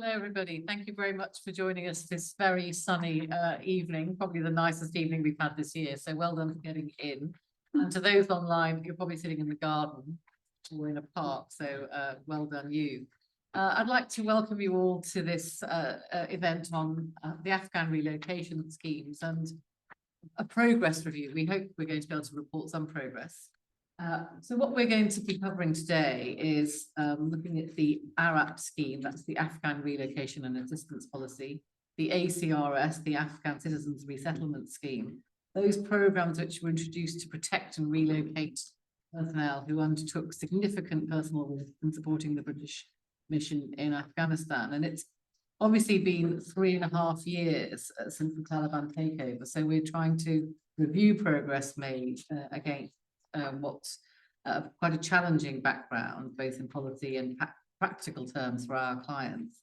Hello, everybody. Thank you very much for joining us this very sunny evening, probably the nicest evening we've had this year. So well done for getting in. And to those online, you're probably sitting in the garden or in a park. So well done you. I'd like to welcome you all to this event on the Afghan relocation schemes and a progress review. We hope we're going to be able to report some progress. So what we're going to be covering today is looking at the ARAP scheme, that's the Afghan Relocation and Assistance Policy, the ACRS, the Afghan Citizens Resettlement Scheme, those programs which were introduced to protect and relocate personnel who undertook significant personal risk in supporting the British mission in Afghanistan. And it's obviously been 3.5 years since the Taliban takeover. So we're trying to review progress made against what's quite a challenging background, both in policy and practical terms for our clients.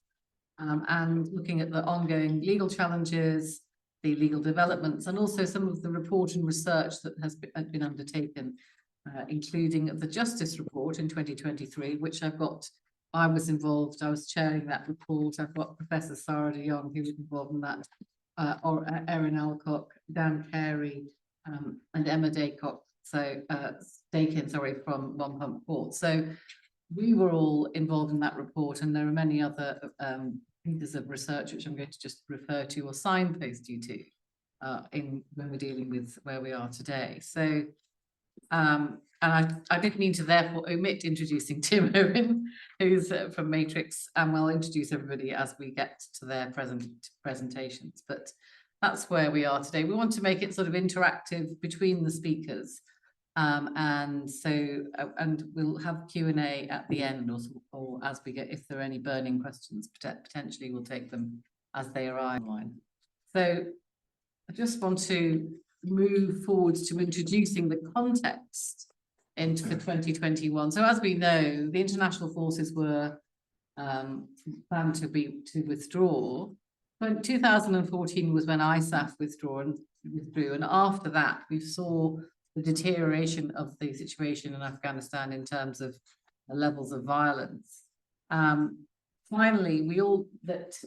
And looking at the ongoing legal challenges, the legal developments, and also some of the report and research that has been undertaken, including the Justice Report in 2023, which I was involved, I was chairing that report. I've got Professor Sara Jong, who was involved in that, or Erin Alcock, Carey, and Emma Daykin, sorry, from One Pump Court. So we were all involved in that report, and there are many other pieces of research which I'm going to just refer to or signpost you to when we're dealing with where we are today. So and I didn't mean to therefore omit introducing Tim Owen, who's from Matrix, and we'll introduce everybody as we get to their presentations. But that's where we are today. We want to make it sort of interactive between the speakers. And we'll have Q&A at the end, or as we get, if there are any burning questions, potentially we'll take them as they arrive online. So I just want to move forward to introducing the context into the 2021. So as we know, the international forces were planned to withdraw. But 2014 was when ISAF withdrew, and after that we saw the deterioration of the situation in Afghanistan in terms of the levels of violence. Finally,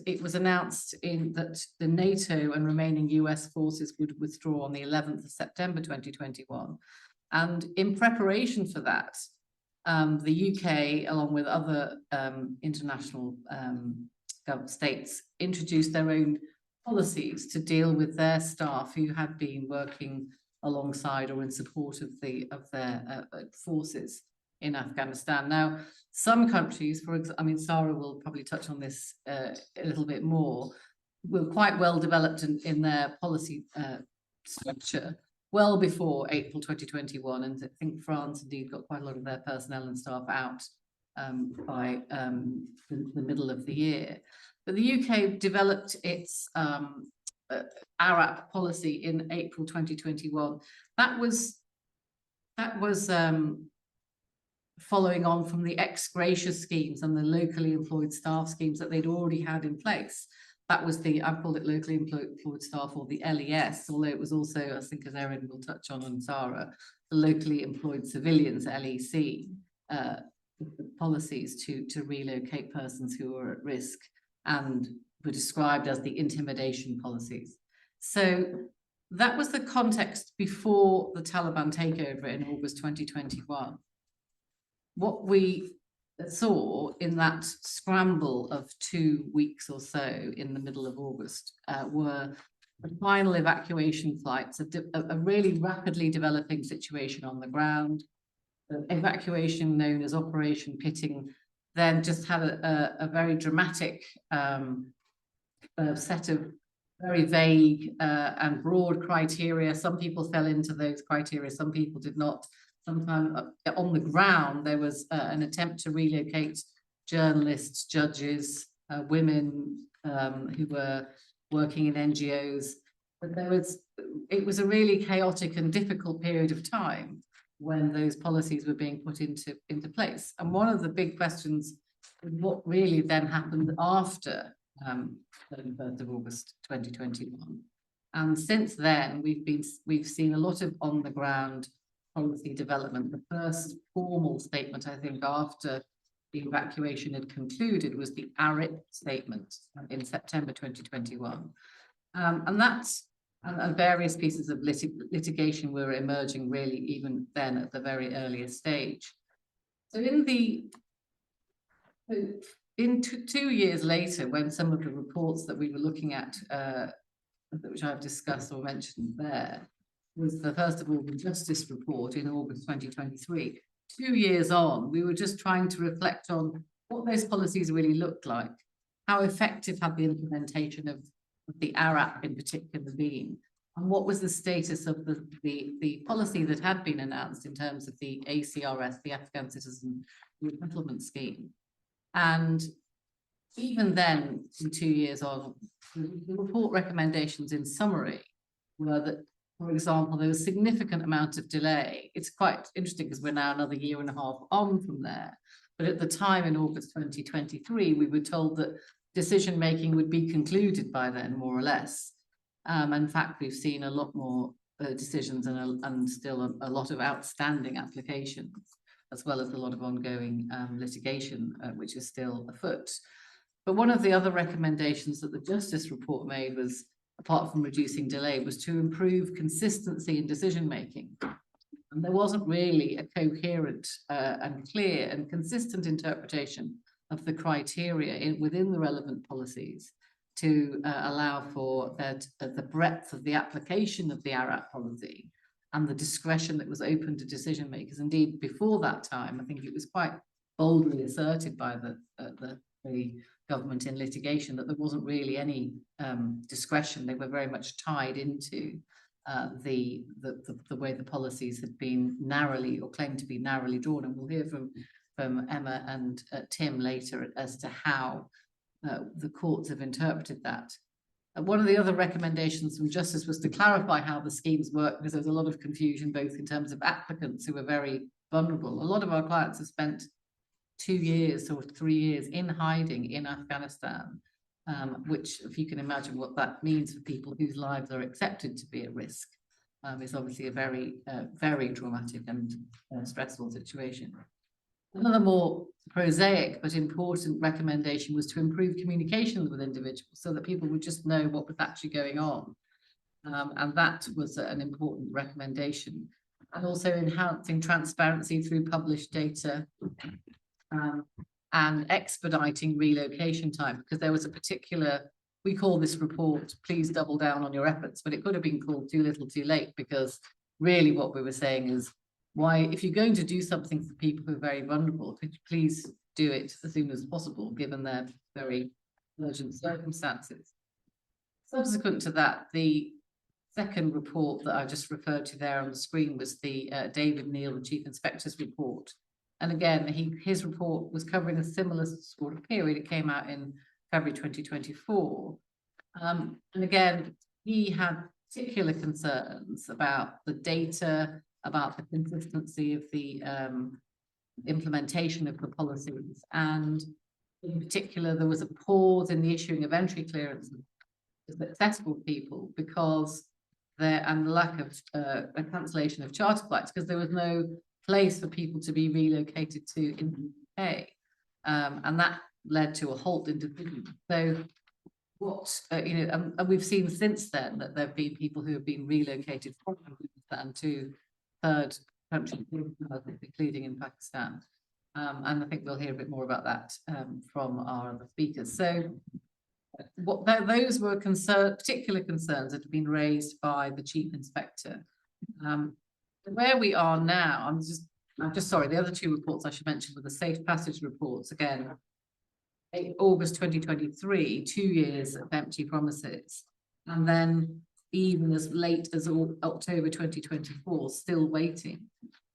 it was announced that the NATO and remaining US forces would withdraw on the 11th of September 2021. And in preparation for that, the UK, along with other international states, introduced their own policies to deal with their staff who had been working alongside or in support of their forces in Afghanistan. Now, some countries, for example, I mean, Sara will probably touch on this a little bit more, were quite well developed in their policy structure well before April 2021, and I think France indeed got quite a lot of their personnel and staff out by the middle of the year. But the UK developed its ARAP policy in April 2021. That was following on from the ex-gratia schemes and the locally employed staff schemes that they'd already had in place. That was I've called it locally employed staff, or the LES, although it was also, I think, as Erin will touch on, and Sara, the locally employed civilians, LEC, policies to relocate persons who are at risk, and were described as the intimidation policies. So that was the context before the Taliban takeover in August 2021. What we saw in that scramble of 2 weeks or so in the middle of August were the final evacuation flights, a really rapidly developing situation on the ground. The evacuation known as Operation Pitting then just had a very dramatic set of very vague and broad criteria. Some people fell into those criteria, some people did not. Sometimes on the ground, there was an attempt to relocate journalists, judges, women who were working in NGOs. But it was a really chaotic and difficult period of time when those policies were being put into place. And one of the big questions was what really then happened after 31st of August 2021. And since then, we've seen a lot of on the ground policy development. The first formal statement, I think, after the evacuation had concluded was the ARAP statement in September 2021. And that's, and various pieces of litigation were emerging really even then at the very earliest stage. So in 2 years later, when some of the reports that we were looking at, which I've discussed or mentioned there, was the first of all the Justice report in August 2023. 2 years on, we were just trying to reflect on what those policies really looked like, how effective had the implementation of the ARAP in particular been, and what was the status of the policy that had been announced in terms of the ACRS, the Afghan Citizen Resettlement Scheme. And even then, in 2 years on, the report recommendations in summary were that, for example, there was a significant amount of delay. It's quite interesting because we're now another year and a half on from there. But at the time in August 2023, we were told that decision-making would be concluded by then, more or less. In fact, we've seen a lot more decisions and still a lot of outstanding applications, as well as a lot of ongoing litigation, which is still afoot. But one of the other recommendations that the Justice report made was, apart from reducing delay, was to improve consistency in decision-making. And there wasn't really a coherent and clear and consistent interpretation of the criteria within the relevant policies to allow for the breadth of the application of the ARAP policy and the discretion that was open to decision makers. Indeed, before that time, I think it was quite boldly asserted by the government in litigation that there wasn't really any discretion. They were very much tied into the way the policies had been narrowly or claimed to be narrowly drawn. And we'll hear from Emma and Tim later as to how the courts have interpreted that. One of the other recommendations from Justice was to clarify how the schemes work, because there was a lot of confusion both in terms of applicants who were very vulnerable. A lot of our clients have spent 2 years or 3 years in hiding in Afghanistan, which, if you can imagine what that means for people whose lives are accepted to be at risk, is obviously a very, very traumatic and stressful situation. Another more prosaic but important recommendation was to improve communication with individuals so that people would just know what was actually going on. And that was an important recommendation. And also enhancing transparency through published data and expediting relocation time, because there was a particular, we call this report, please double down on your efforts, but it could have been called too little too late, because really what we were saying is, why, if you're going to do something for people who are very vulnerable, could you please do it as soon as possible, given their very urgent circumstances. Subsequent to that, the second report that I just referred to there on the screen was the David Neal, the Chief Inspector's report. And again, his report was covering a similar sort of period. It came out in February 2024. And again, he had particular concerns about the data, about the consistency of the implementation of the policies. And in particular, there was a pause in the issuing of entry clearance for successful people because and the lack of a cancellation of charter flights, because there was no place for people to be relocated to in the UK. And that led to a halt in decision. So what, and we've seen since then that there have been people who have been relocated from Afghanistan to third countries, including in Pakistan. And I think we'll hear a bit more about that from our other speakers. So those were particular concerns that have been raised by the Chief Inspector. Where we are now, I'm just sorry, the other two reports I should mention were the Safe Passage reports, again, August 2023, 2 years of empty promises. And then even as late as October 2024, still waiting.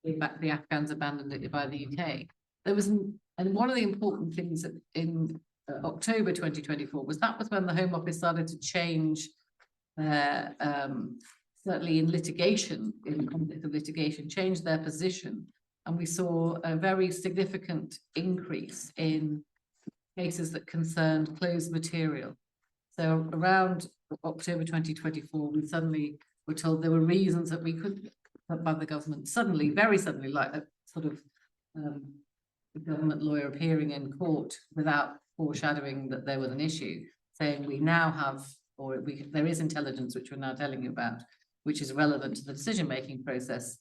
In fact, the Afghans abandoned it by the UK. And one of the important things in October 2024 was when the Home Office started to change, certainly in litigation, in the context of litigation, change their position. And we saw a very significant increase in cases that concerned closed material. So around October 2024, we suddenly were told there were reasons that we could, by the government, suddenly, very suddenly, like a sort of the government lawyer appearing in court without foreshadowing that there was an issue, saying we now have, or there is intelligence which we're now telling you about, which is relevant to the decision-making process,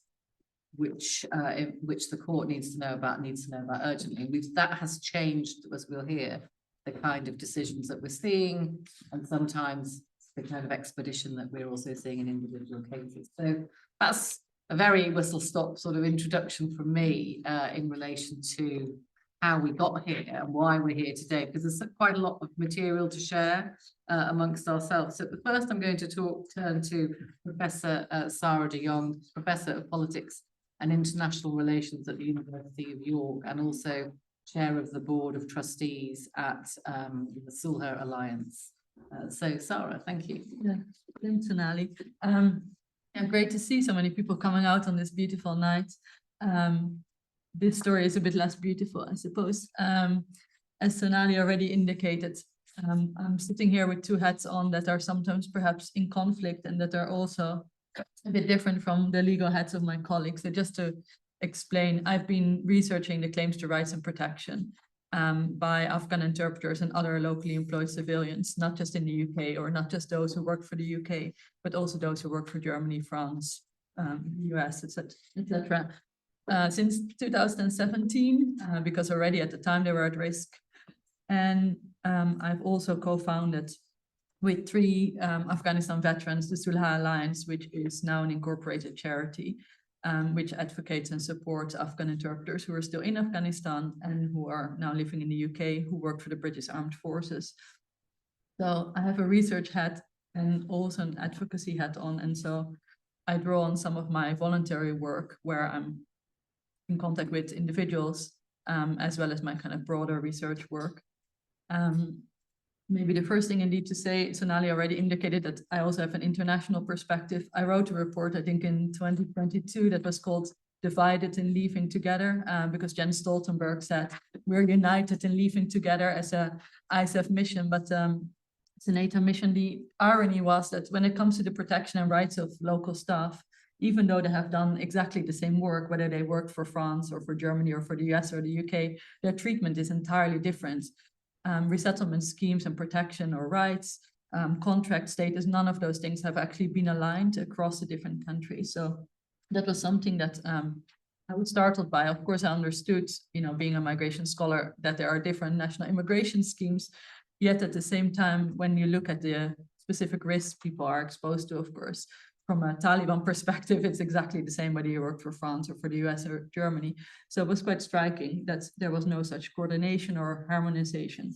which the court needs to know about urgently. That has changed, as we'll hear, the kind of decisions that we're seeing, and sometimes the kind of expedition that we're also seeing in individual cases. So that's a very whistle-stop sort of introduction from me in relation to how we got here and why we're here today, because there's quite a lot of material to share amongst ourselves. So the first I'm going to turn to Professor Sara de Jong, Professor of Politics and International Relations at the University of York, and also Chair of the Board of Trustees at the Sulher Alliance. So Sara, thank you. Yeah, thanks, Sonali. Yeah, great to see so many people coming out on this beautiful night. This story is a bit less beautiful, I suppose. As Sonali already indicated, I'm sitting here with two hats on that are sometimes perhaps in conflict and that are also a bit different from the legal hats of my colleagues. So just to explain, I've been researching the claims to rights and protection by Afghan interpreters and other locally employed civilians, not just in the UK or not just those who work for the UK, but also those who work for Germany, France, the US, etc. Since 2017, because already at the time they were at risk. And I've also co-founded with three Afghanistan veterans, the Sulher Alliance, which is now an incorporated charity, which advocates and supports Afghan interpreters who are still in Afghanistan and who are now living in the UK, who work for the British Armed Forces. So I have a research hat and also an advocacy hat on. And so I draw on some of my voluntary work where I'm in contact with individuals, as well as my kind of broader research work. Maybe the first thing indeed to say, Sonali already indicated that I also have an international perspective. I wrote a report, I think in 2022, that was called Divided in Leaving Together, because Jens Stoltenberg said, we're united in leaving together as a ISAF mission, but it's a NATO mission. The irony was that when it comes to the protection and rights of local staff, even though they have done exactly the same work, whether they work for France or for Germany or for the US or the UK, their treatment is entirely different. Resettlement schemes and protection or rights, contract status, none of those things have actually been aligned across the different countries. So that was something that I was startled by. Of course, I understood, being a migration scholar, that there are different national immigration schemes. Yet at the same time, when you look at the specific risks people are exposed to, of course, from a Taliban perspective, it's exactly the same whether you work for France or for the US or Germany. So it was quite striking that there was no such coordination or harmonization.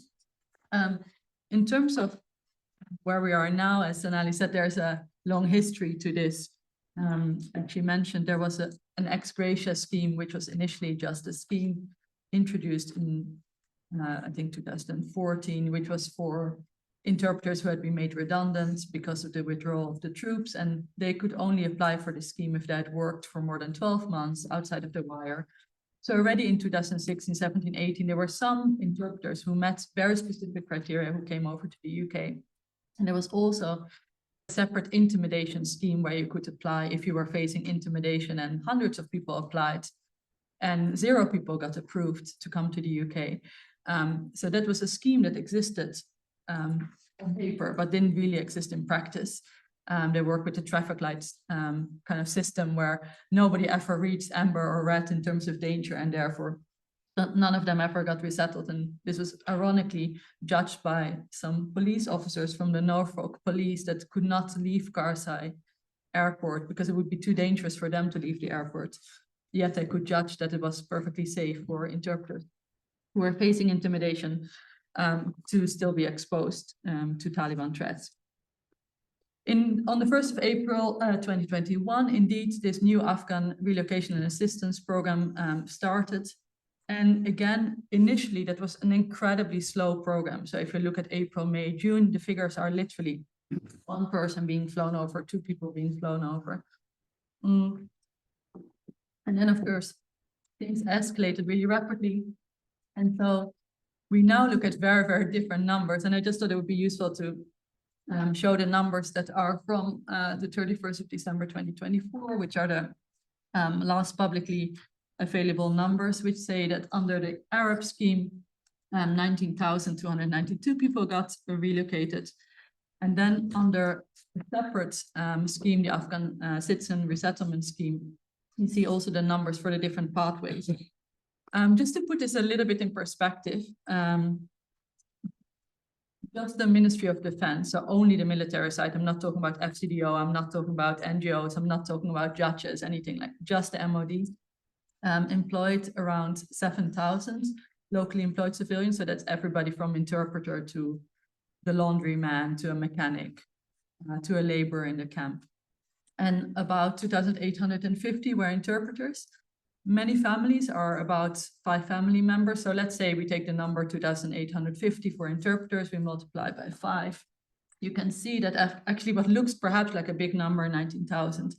In terms of where we are now, as Sonali said, there's a long history to this. And she mentioned there was an ex gratia scheme, which was initially just a scheme introduced in, I think, 2014, which was for interpreters who had been made redundant because of the withdrawal of the troops, and they could only apply for the scheme if they had worked for more than 12 months outside of the wire. So already in 2016, 17, 18, there were some interpreters who met very specific criteria who came over to the UK. And there was also a separate intimidation scheme where you could apply if you were facing intimidation, and hundreds of people applied and 0 people got approved to come to the UK. So that was a scheme that existed on paper, but didn't really exist in practice. They work with the traffic lights kind of system where nobody ever reached amber or red in terms of danger, and therefore none of them ever got resettled. And this was ironically judged by some police officers from the Norfolk police that could not leave Carey airport because it would be too dangerous for them to leave the airport. Yet they could judge that it was perfectly safe for interpreters who were facing intimidation to still be exposed to Taliban threats. On the 1st of April 2021, indeed, this new Afghan relocation and assistance program started. And again, initially, that was an incredibly slow program. So if you look at April, May, June, the figures are literally 1 person being flown over, 2 people being flown over. And then, of course, things escalated really rapidly. And so we now look at very, very different numbers. And I just thought it would be useful to show the numbers that are from the 31st of December 2024, which are the last publicly available numbers, which say that under the ARAP scheme, 19,292 people got relocated. And then under a separate scheme, the Afghan citizen resettlement scheme, you see also the numbers for the different pathways. Just to put this a little bit in perspective, just the Ministry of Defense, so only the military side, I'm not talking about FCDO, I'm not talking about NGOs, I'm not talking about judges, anything like just the MOD, employed around 7,000 locally employed civilians. So that's everybody from interpreter to the laundryman to a mechanic to a laborer in the camp. And about 2,850 were interpreters. Many families are about 5 family members. So let's say we take the number 2,850 for interpreters, we multiply by 5. You can see that actually what looks perhaps like a big number, 19,000,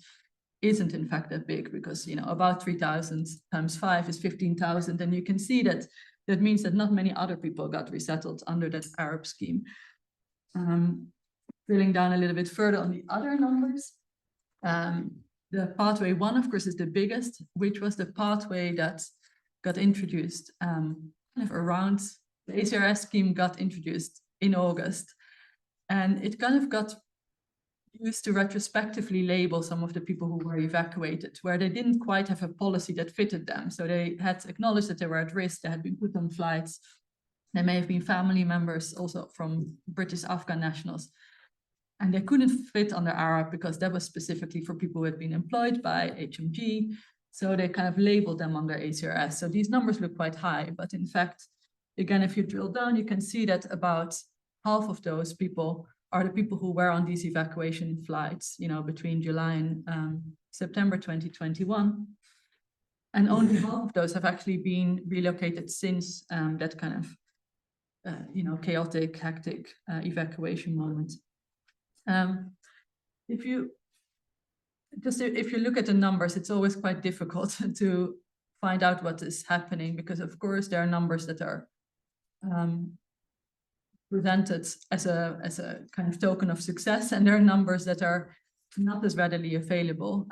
isn't in fact that big, because about 3,000 times 5 is 15,000. And you can see that that means that not many other people got resettled under that ARAP scheme. Drilling down a little bit further on the other numbers, the pathway 1, of course, is the biggest, which was the pathway that got introduced kind of around the ACRS scheme got introduced in August. And it kind of got used to retrospectively label some of the people who were evacuated, where they didn't quite have a policy that fitted them. So they had acknowledged that they were at risk, they had been put on flights. They may have been family members also from British Afghan nationals. And they couldn't fit under ARAP because that was specifically for people who had been employed by HMG. So they kind of labeled them under ACRS. So these numbers look quite high, but in fact, again, if you drill down, you can see that about half of those people are the people who were on these evacuation flights, between July and September 2021. And only half of those have actually been relocated since that kind of, chaotic, hectic evacuation moment. If you look at the numbers, it's always quite difficult to find out what is happening, because of course there are numbers that are presented as a kind of token of success, and there are numbers that are not as readily available.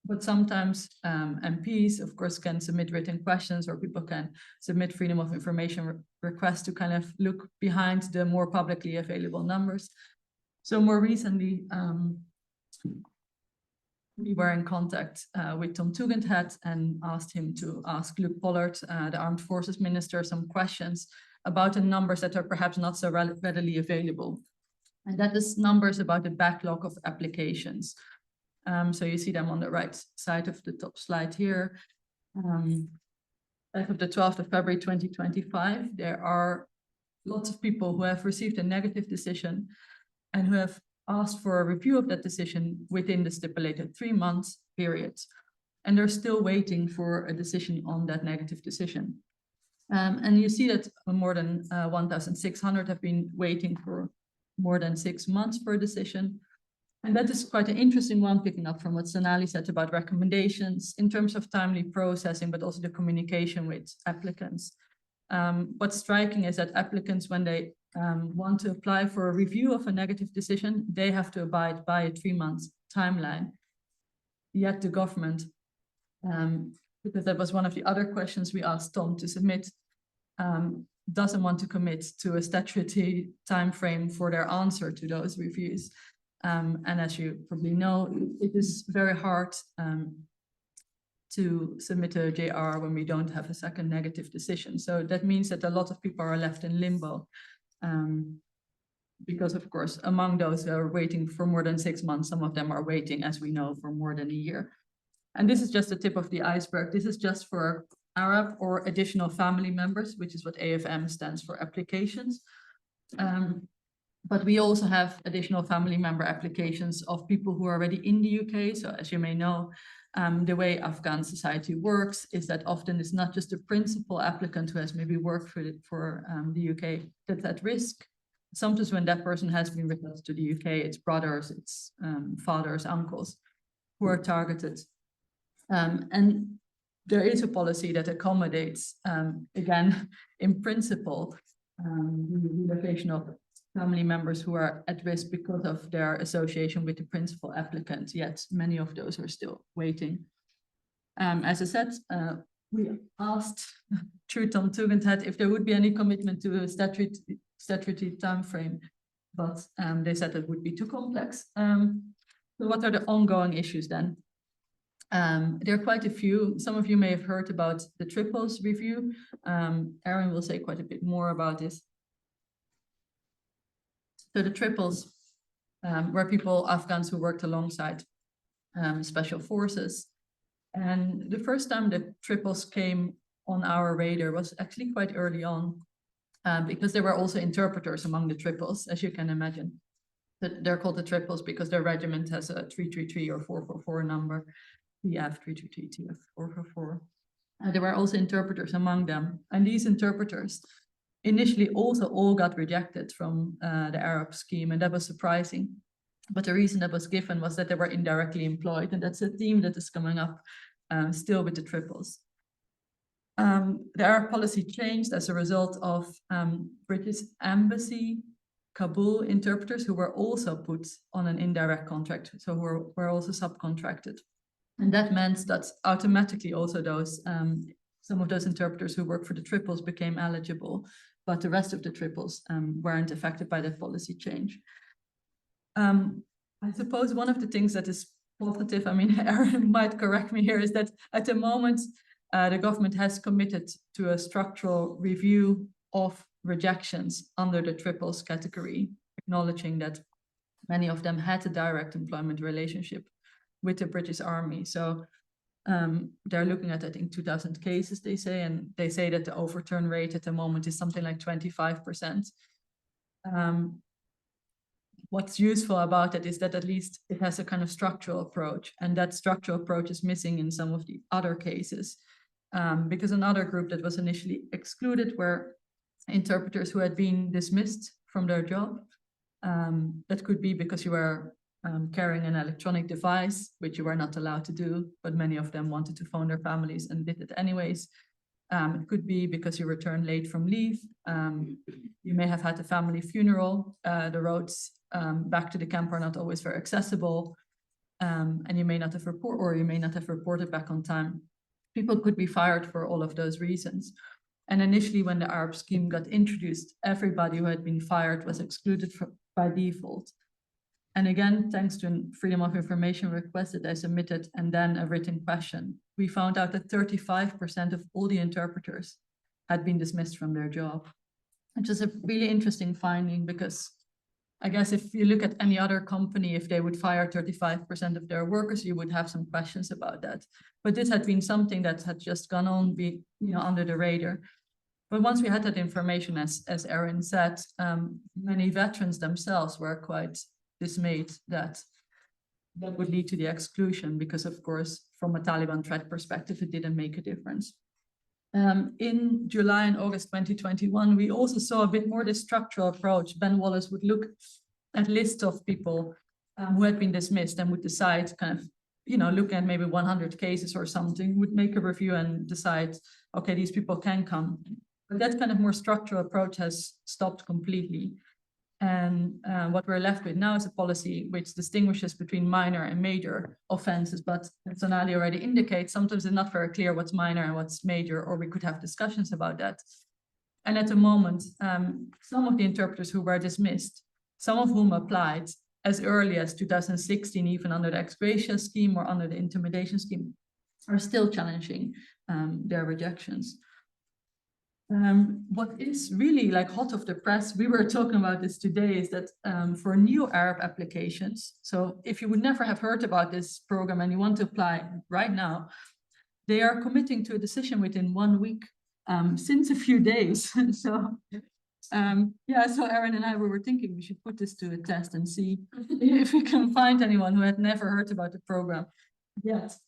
But sometimes MPs, of course, can submit written questions, or people can submit freedom of information requests to kind of look behind the more publicly available numbers. So more recently, we were in contact with Tom Tugendhat and asked him to ask Luke Pollard, the Armed Forces Minister, some questions about the numbers that are perhaps not so readily available. And that is numbers about the backlog of applications. So you see them on the right side of the top slide here. As of the 12th of February 2025, there are lots of people who have received a negative decision and who have asked for a review of that decision within the stipulated 3 months period. And they're still waiting for a decision on that negative decision. And you see that more than 1,600 have been waiting for more than 6 months for a decision. And that is quite an interesting one, picking up from what Sonali said about recommendations in terms of timely processing, but also the communication with applicants. What's striking is that applicants, when they want to apply for a review of a negative decision, they have to abide by a 3-month timeline. Yet the government, because that was one of the other questions we asked Tom to submit, doesn't want to commit to a statutory timeframe for their answer to those reviews. And as you probably know, it is very hard to submit a JR when we don't have a second negative decision. So that means that a lot of people are left in limbo. Because of course, among those who are waiting for more than 6 months, some of them are waiting, as we know, for more than a year. And this is just the tip of the iceberg. This is just for ARAP or additional family members, which is what AFM stands for, applications. But we also have additional family member applications of people who are already in the UK. So as you may know, the way Afghan society works is that often it's not just the principal applicant who has maybe worked for the UK that's at risk. Sometimes when that person has been returned to the UK, it's brothers, it's fathers, uncles who are targeted. And there is a policy that accommodates, again, in principle, the relocation of family members who are at risk because of their association with the principal applicant, yet many of those are still waiting. As I said, we asked Truton Tugendhat if there would be any commitment to a statutory timeframe, but they said it would be too complex. So what are the ongoing issues then? There are quite a few. Some of you may have heard about the triples review. Erin will say quite a bit more about this. So the triples were people, Afghans who worked alongside special forces. And the first time that triples came on our radar was actually quite early on, because there were also interpreters among the triples, as you can imagine. They're called the triples because their regiment has a 333 or 444 number. TF 323, TF 444. There were also interpreters among them. And these interpreters initially also all got rejected from the ARAP scheme, and that was surprising. But the reason that was given was that they were indirectly employed, and that's a theme that is coming up still with the triples. The ARAP policy changed as a result of British Embassy Kabul interpreters who were also put on an indirect contract, so who were also subcontracted. And that meant that automatically also those some of those interpreters who work for the triples became eligible, but the rest of the triples weren't affected by that policy change. I suppose one of the things that is positive, I mean, Erin might correct me here, is that at the moment, the government has committed to a structural review of rejections under the triples category, acknowledging that many of them had a direct employment relationship with the British Army. So they're looking at, I think, 2,000 cases, they say, and they say that the overturn rate at the moment is something like 25%. What's useful about it is that at least it has a kind of structural approach, and that structural approach is missing in some of the other cases, because another group that was initially excluded were interpreters who had been dismissed from their job. That could be because you were carrying an electronic device, which you were not allowed to do, but many of them wanted to phone their families and did it anyways. It could be because you returned late from leave. You may have had a family funeral. The roads back to the camp are not always very accessible, and you may not have reported back on time. People could be fired for all of those reasons. And initially, when the ARAP scheme got introduced, everybody who had been fired was excluded by default. And again, thanks to a freedom of information request that I submitted and then a written question, we found out that 35% of all the interpreters had been dismissed from their job, which is a really interesting finding, because I guess if you look at any other company, if they would fire 35% of their workers, you would have some questions about that. But this had been something that had just gone on, under the radar. But once we had that information, as Erin said, many veterans themselves were quite dismayed that would lead to the exclusion, because of course, from a Taliban threat perspective, it didn't make a difference. In July and August 2021, we also saw a bit more the structural approach. Ben Wallace would look at lists of people who had been dismissed and would decide kind of, looking at maybe 100 cases or something, would make a review and decide, okay, these people can come. But that kind of more structural approach has stopped completely. And what we're left with now is a policy which distinguishes between minor and major offenses. But as Sonali already indicates, sometimes it's not very clear what's minor and what's major, or we could have discussions about that. And at the moment, some of the interpreters who were dismissed, some of whom applied as early as 2016, even under the ex gratia scheme or under the intimidation scheme, are still challenging their rejections. What is really like hot off the press, we were talking about this today, is that for new ARAP applications, so if you would never have heard about this program and you want to apply right now, they are committing to a decision within 1 week, since a few days. So Erin and I, we were thinking we should put this to a test and see if we can find anyone who had never heard about the program yet.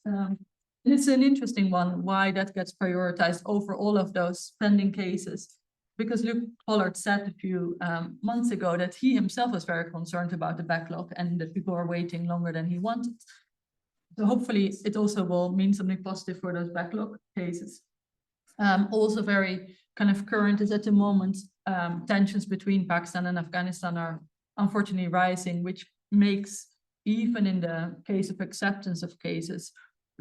It's an interesting one, why that gets prioritized over all of those pending cases. Because Luke Pollard said a few months ago that he himself was very concerned about the backlog and that people are waiting longer than he wanted. So hopefully it also will mean something positive for those backlog cases. Also very kind of current is at the moment, tensions between Pakistan and Afghanistan are unfortunately rising, which makes, even in the case of acceptance of cases,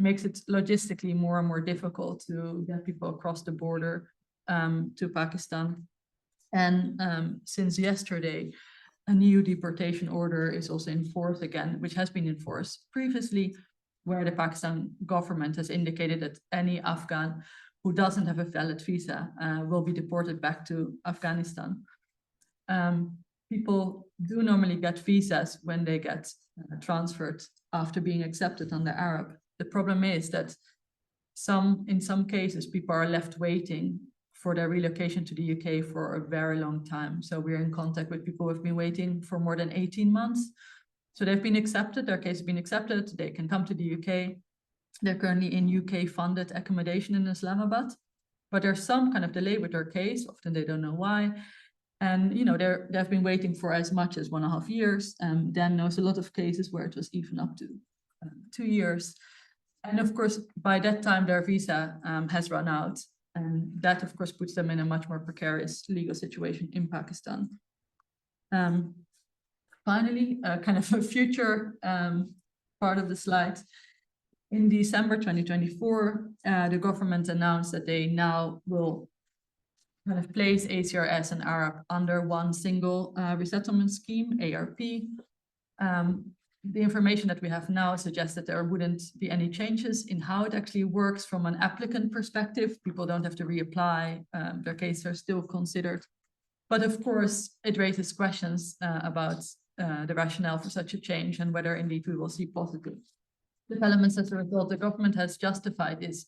makes it logistically more and more difficult to get people across the border to Pakistan. And since yesterday, a new deportation order is also in force again, which has been enforced previously, where the Pakistan government has indicated that any Afghan who doesn't have a valid visa will be deported back to Afghanistan. People do normally get visas when they get transferred after being accepted under ARAP. The problem is that in some cases, people are left waiting for their relocation to the UK for a very long time. So we're in contact with people who have been waiting for more than 18 months. So they've been accepted, their case has been accepted, they can come to the UK. They're currently in UK-funded accommodation in Islamabad, but there's some kind of delay with their case, often they don't know why. And, you know, they've been waiting for as much as 1.5 years. Dan knows a lot of cases where it was even up to 2 years. And of course, by that time, their visa has run out. And that, of course, puts them in a much more precarious legal situation in Pakistan. Finally, kind of a future part of the slide. In December 2024, the government announced that they now will kind of place ACRS and ARAP under one single resettlement scheme, ARP. The information that we have now suggests that there wouldn't be any changes in how it actually works from an applicant perspective. People don't have to reapply, their cases are still considered. But of course, it raises questions about the rationale for such a change and whether indeed we will see positive developments as a result. The government has justified this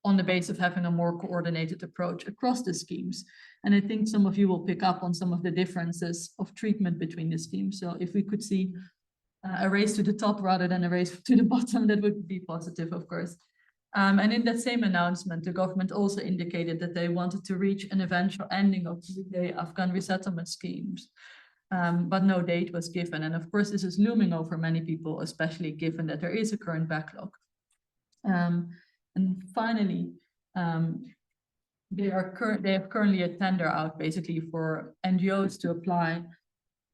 on the basis of having a more coordinated approach across the schemes. And I think some of you will pick up on some of the differences of treatment between the schemes. So if we could see a race to the top rather than a race to the bottom, that would be positive, of course. And in that same announcement, the government also indicated that they wanted to reach an eventual ending of the Afghan resettlement schemes, but no date was given. And of course, this is looming over many people, especially given that there is a current backlog. And finally, they have currently a tender out basically for NGOs to apply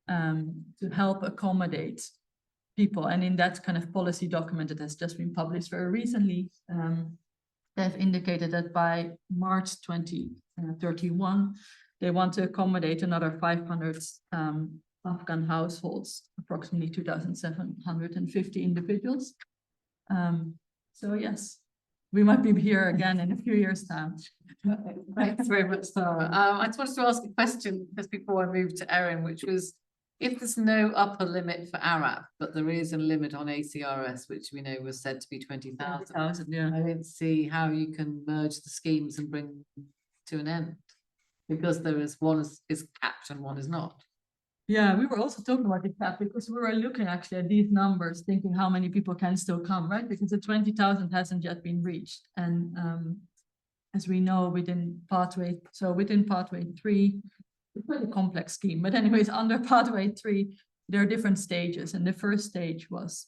to help accommodate people. And in that kind of policy document that has just been published very recently, they've indicated that by March 2031, they want to accommodate another 500 Afghan households, approximately 2,750 individuals. So yes, we might be here again in a few years' time. Thanks very much, Sara. I just wanted to ask a question just before I move to Erin, which was, if there's no upper limit for ARAP, but there is a limit on ACRS, which we know was said to be 20,000, Yeah. I don't see how you can merge the schemes and bring them to an end, because there is one is capped and one is not. Yeah, we were also talking about the cap because we were looking actually at these numbers, thinking how many people can still come, right? Because the 20,000 hasn't yet been reached. And as we know, within pathway 3, it's quite a complex scheme. But anyways, under pathway 3, there are different stages. And the first stage was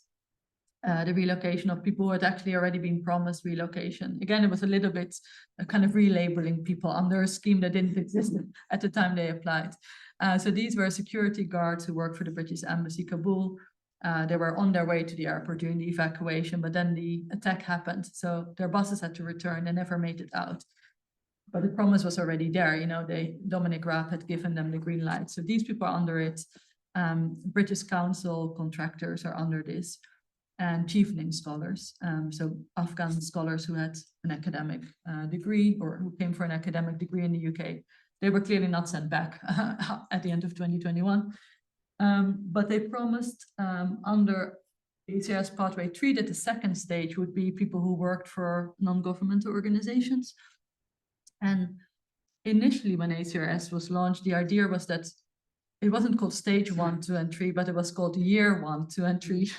the relocation of people who had actually already been promised relocation. Again, it was a little bit kind of relabeling people under a scheme that didn't exist at the time they applied. So these were security guards who worked for the British Embassy, Kabul. They were on their way to the airport during the evacuation, but then the attack happened. So their buses had to return. They never made it out. But the promise was already there. You know, Dominic Raab had given them the green light. So these people are under it. British Council contractors are under this. And cheapening scholars, so Afghan scholars who had an academic degree or who came for an academic degree in the UK, they were clearly not sent back at the end of 2021. But they promised under ACRS Pathway 3 that the second stage would be people who worked for non-governmental organizations. And initially when ACRS was launched, the idea was that it wasn't called stage 1, 2, and 3, but it was called year 1, 2, and 3.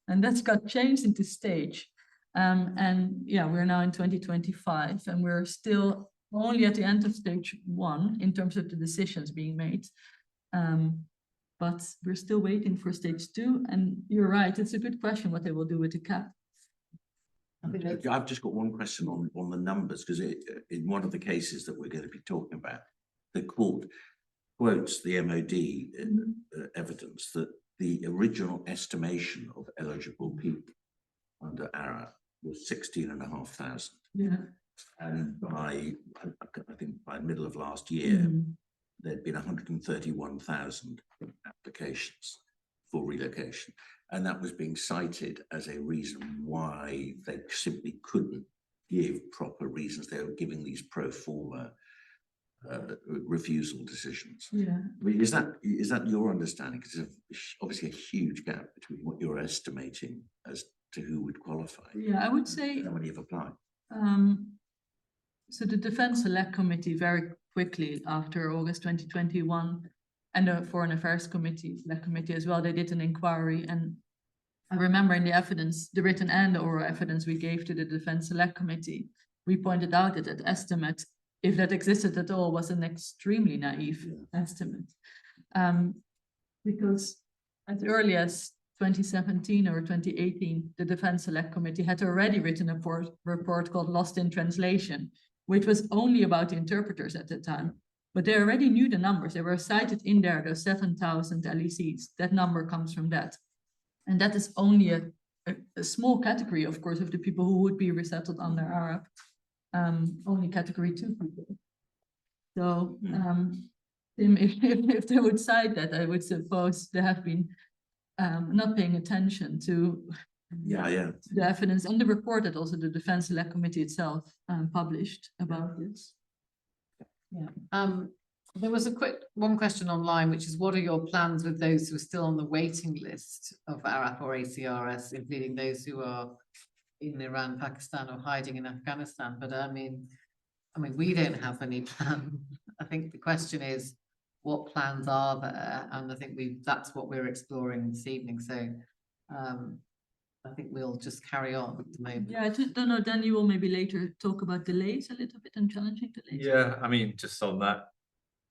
And that's got changed into stage. And yeah, we're now in 2025 and we're still only at the end of stage 1 in terms of the decisions being made. But we're still waiting for stage 2. And you're right, it's a good question what they will do with the cap. I've just got one question on the numbers, because in one of the cases that we're going to be talking about, the court quotes the MOD evidence that the original estimation of eligible people under ARAP was 16,500. Yeah. And I think by middle of last year, Mhm. there'd been 131,000 applications for relocation. And that was being cited as a reason why they simply couldn't give proper reasons. They were giving these pro forma refusal decisions. Yeah. I mean, is that your understanding? Because there's obviously a huge gap between what you're estimating as to who would qualify. Yeah, I would say, How many have applied? so the Defence Select Committee very quickly after August 2021, and the Foreign Affairs Committee, Select Committee as well, they did an inquiry. And I remember in the evidence, the written and the oral evidence we gave to the Defence Select Committee, we pointed out that that estimate, if that existed at all, was an extremely naive estimate. Because as early as 2017 or 2018, the Defence Select Committee had already written a report called Lost in Translation, which was only about the interpreters at the time. But they already knew the numbers. They were cited in there, those 7,000 LECs. That number comes from that. And that is only a small category, of course, of the people who would be resettled under ARAP. Only category 2 people. So if they would cite that, I would suppose they have been not paying attention to the evidence and the report that also the Defence Select Committee itself published about this. There was one question online, which is, what are your plans with those who are still on the waiting list of ARAP or ACRS, including those who are in Iran, Pakistan, or hiding in Afghanistan? But I mean, we don't have any plan. I think the question is, what plans are there? And I think that's what we're exploring this evening. So I think we'll just carry on at the moment. Yeah, I don't know, Dan, you will maybe later talk about delays a little bit and challenging delays. Yeah, I mean, just on that,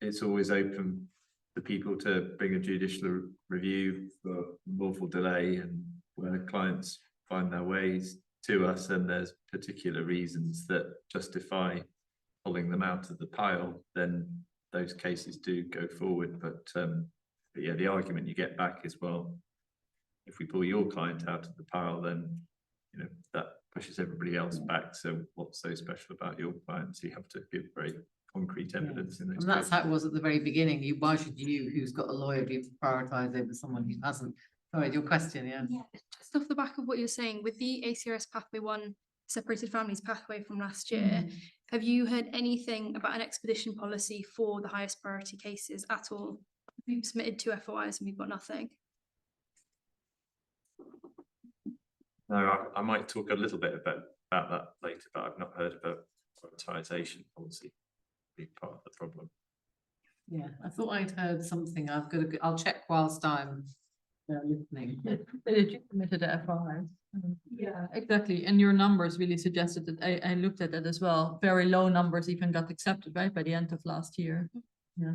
it's always open for people to bring a judicial review for lawful delay, and where clients find their ways to us and there's particular reasons that justify pulling them out of the pile, then those cases do go forward. But yeah, the argument you get back is, well, if we pull your client out of the pile, then you know that pushes everybody else back. So what's so special about your client? So you have to give very concrete evidence in those. And that's how it was at the very beginning. Why should you, who's got a lawyer, be prioritized over someone who hasn't? Sorry, your question, yeah. Just off the back of what you're saying, with the ACRS Pathway 1 separated families pathway from last year, have you heard anything about an expedition policy for the highest priority cases at all? We've submitted 2 FOIs and we've got nothing. No, I might talk a little bit about that later, but I've not heard about prioritisation policy being part of the problem. Yeah, I thought I'd heard something. I'll check whilst I'm listening. You submitted a FI. Yeah, exactly. And your numbers really suggested that I looked at that as well. Very low numbers even got accepted, right, by the end of last year. Yeah.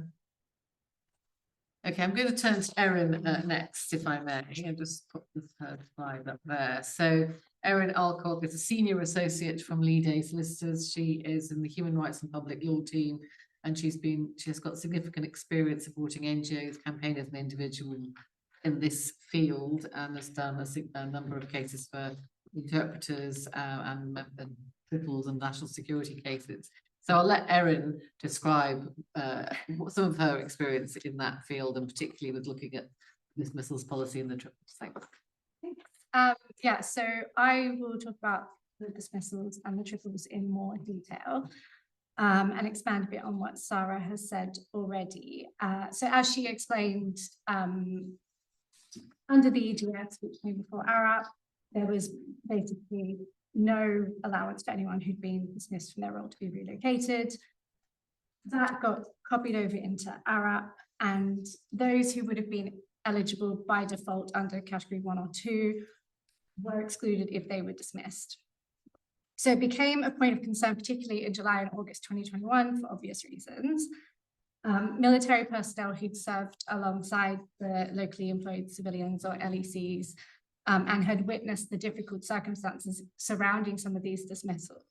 Okay, I'm going to turn to Erin next, if I may, and just put her slide up there. So Erin Alcock is a senior associate from Lead A Solicitors. She is in the Human Rights and Public Law team, and she has got significant experience supporting NGOs, campaigners, and individuals in this field, and has done a number of cases for interpreters and triples and national security cases. So I'll let Erin describe some of her experience in that field, and particularly with looking at dismissals policy in the triples. Thanks. Yeah, so I will talk about the dismissals and the triples in more detail and expand a bit on what Sara has said already. So as she explained, under the EGS, which came before ARAP, there was basically no allowance for anyone who'd been dismissed from their role to be relocated. That got copied over into ARAP, and those who would have been eligible by default under category 1 or 2 were excluded if they were dismissed. So it became a point of concern, particularly in July and August 2021, for obvious reasons. Military personnel who'd served alongside the locally employed civilians or LECs and had witnessed the difficult circumstances surrounding some of these dismissals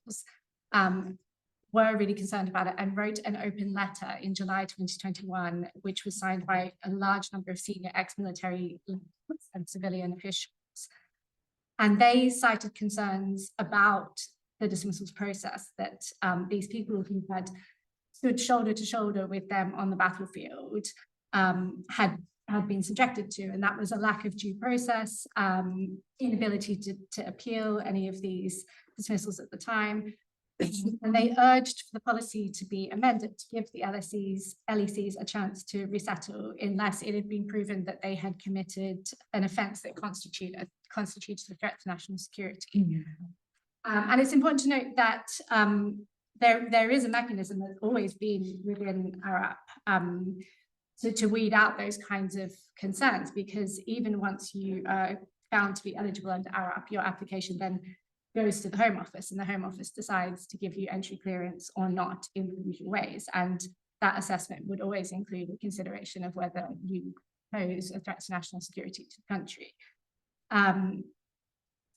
were really concerned about it, and wrote an open letter in July 2021, which was signed by a large number of senior ex-military and civilian officials. And they cited concerns about the dismissals process, that these people who had stood shoulder to shoulder with them on the battlefield had been subjected to, and that was a lack of due process, inability to appeal any of these dismissals at the time. And they urged for the policy to be amended to give the LECs a chance to resettle unless it had been proven that they had committed an offence that constituted a threat to national security. And it's important to note that there is a mechanism that's always been within ARAP to weed out those kinds of concerns, because even once you are found to be eligible under ARAP, your application then goes to the Home Office, and the Home Office decides to give you entry clearance or not in the usual ways. And that assessment would always include a consideration of whether you pose a threat to national security to the country.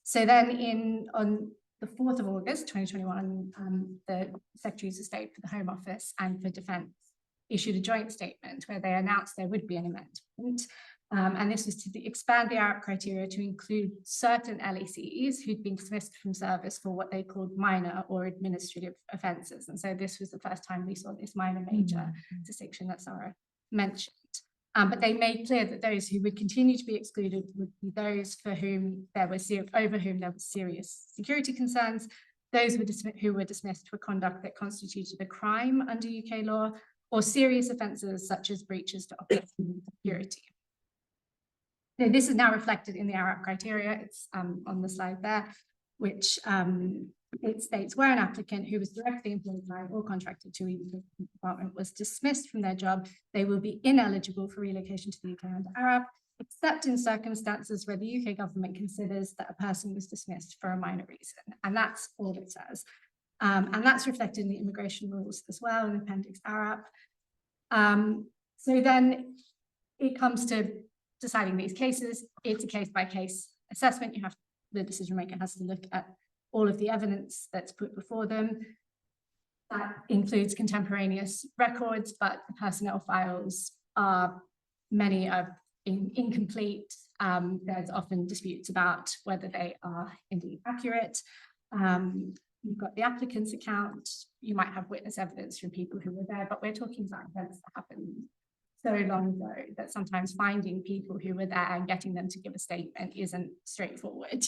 So then on the 4th of August, 2021, the Secretaries of State for the Home Office and for Defence issued a joint statement where they announced there would be an amendment. And this was to expand the ARAP criteria to include certain LECs who'd been dismissed from service for what they called minor or administrative offences. And so this was the first time we saw this minor major distinction that Sara mentioned. But they made clear that those who would continue to be excluded would be those for whom over whom there were serious security concerns, those who were dismissed for conduct that constituted a crime under UK law, or serious offences such as breaches to operational security. Now, this is now reflected in the ARAP criteria. It's on the slide there, which it states where an applicant who was directly employed by or contracted to a UK department was dismissed from their job, they will be ineligible for relocation to the UK under ARAP, except in circumstances where the UK government considers that a person was dismissed for a minor reason. And that's all it says. And that's reflected in the immigration rules as well in Appendix ARAP. So then it comes to deciding these cases. It's a case-by-case assessment. The decision maker has to look at all of the evidence that's put before them. That includes contemporaneous records, but the personnel files many are incomplete. There's often disputes about whether they are indeed accurate. You've got the applicant's account. You might have witness evidence from people who were there, but we're talking about events that happened so long ago that sometimes finding people who were there and getting them to give a statement isn't straightforward.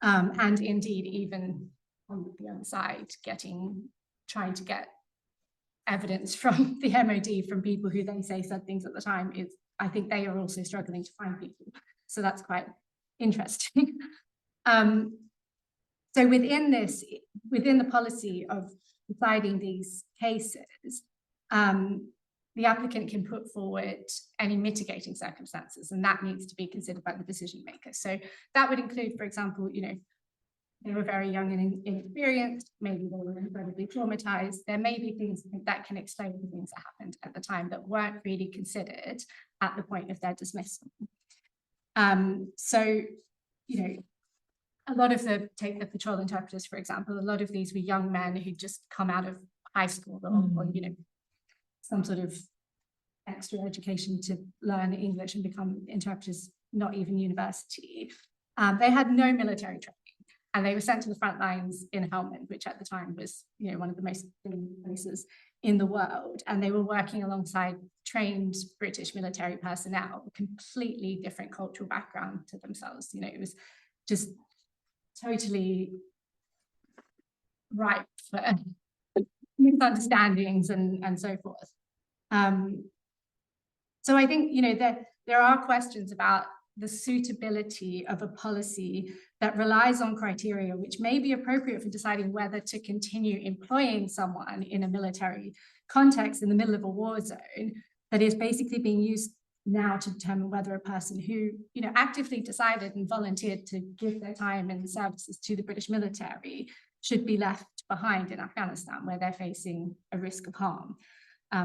And indeed, even on the other side, trying to get evidence from the MOD from people who they say said things at the time I think they are also struggling to find people. So that's quite interesting. So within the policy of deciding these cases, the applicant can put forward any mitigating circumstances, and that needs to be considered by the decision maker. So that would include, for example, they were very young and inexperienced, maybe they were incredibly traumatized. There may be things that can explain the things that happened at the time that weren't really considered at the point of their dismissal. So, a lot of take the patrol interpreters, for example, a lot of these were young men who'd just come out of high school or some sort of extra education to learn English and become interpreters, not even university. They had no military training, and they were sent to the front lines in Helmand, which at the time was, one of the most dangerous places in the world. And they were working alongside trained British military personnel, completely different cultural background to themselves. It was just totally ripe for misunderstandings and so forth. So I think, there are questions about the suitability of a policy that relies on criteria which may be appropriate for deciding whether to continue employing someone in a military context in the middle of a war zone, that is basically being used now to determine whether a person who, actively decided and volunteered to give their time and services to the British military should be left behind in Afghanistan, where they're facing a risk of harm.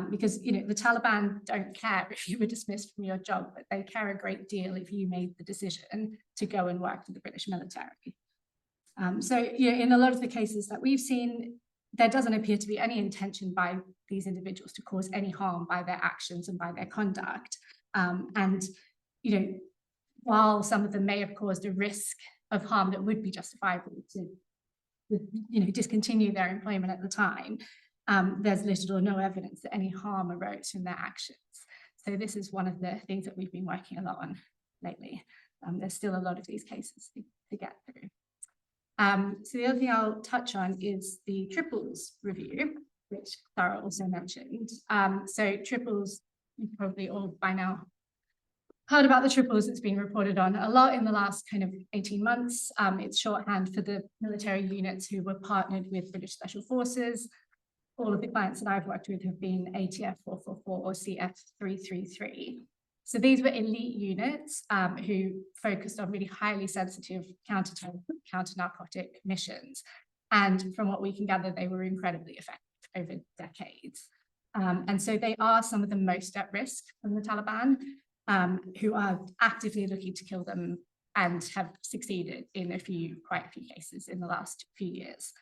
Because, the Taliban don't care if you were dismissed from your job, but they care a great deal if you made the decision to go and work for the British military. So, in a lot of the cases that we've seen, there doesn't appear to be any intention by these individuals to cause any harm by their actions and by their conduct. And, while some of them may have caused a risk of harm that would be justifiable to, discontinue their employment at the time, there's little or no evidence that any harm arose from their actions. So this is one of the things that we've been working a lot on lately. There's still a lot of these cases to get through. So the other thing I'll touch on is the triples review, which Sara also mentioned. So triples, you've probably all by now heard about the triples. It's been reported on a lot in the last kind of 18 months. It's shorthand for the military units who were partnered with British Special Forces. All of the clients that I've worked with have been ATF 444 or CF 333. So these were elite units who focused on really highly sensitive counter-narcotic missions. And from what we can gather, they were incredibly effective over decades. And so they are some of the most at risk from the Taliban, who are actively looking to kill them and have succeeded in quite a few cases in the last few years.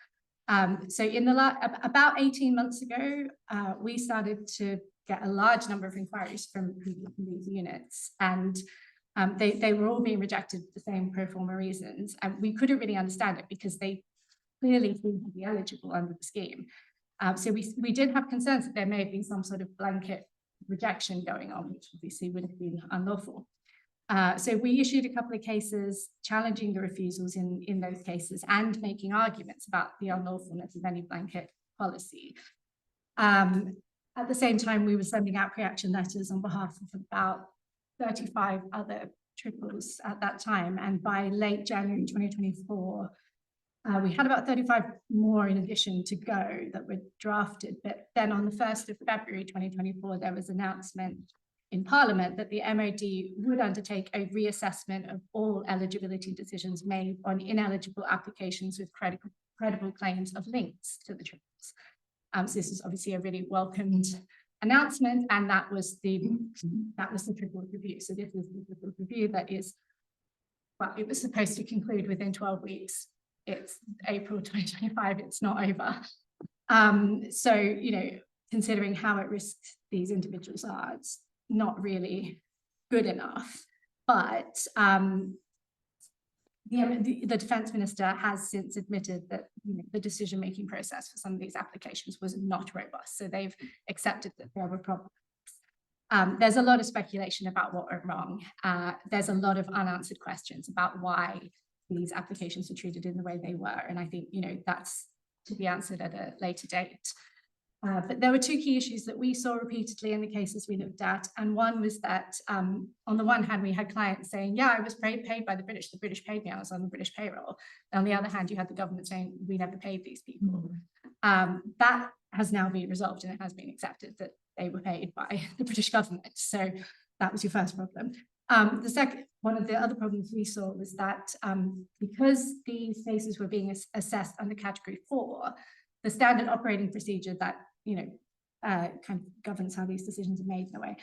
So in about 18 months ago, we started to get a large number of inquiries from people from these units, and they were all being rejected for the same pro forma reasons. And we couldn't really understand it because they clearly seemed to be eligible under the scheme. So we did have concerns that there may have been some sort of blanket rejection going on, which obviously would have been unlawful. So we issued a couple of cases challenging the refusals in those cases and making arguments about the unlawfulness of any blanket policy. At the same time, we were sending out pre-action letters on behalf of about 35 other triples at that time. And by late January 2024, we had about 35 more in addition to go that were drafted. But then on the 1st of February 2024, there was an announcement in Parliament that the MOD would undertake a reassessment of all eligibility decisions made on ineligible applications with credible claims of links to the triples. So this is obviously a really welcomed announcement, and that was the triple review. So this is the triple review that is, well, it was supposed to conclude within 12 weeks. It's April 2025, it's not over. So, considering how at risk these individuals are, it's not really good enough. But the Defence Minister has since admitted that the decision-making process for some of these applications was not robust. So they've accepted that there were problems. There's a lot of speculation about what went wrong. There's a lot of unanswered questions about why these applications were treated in the way they were. And I think, that's to be answered at a later date. But there were two key issues that we saw repeatedly in the cases we looked at. And one was that on the one hand, we had clients saying, yeah, I was paid by the British paid me, I was on the British payroll. And on the other hand, you had the government saying, we never paid these people. That has now been resolved, and it has been accepted that they were paid by the British government. So that was your first problem. One of the other problems we saw was that because these cases were being assessed under Category 4, the standard operating procedure that kind of governs how these decisions are made in a way,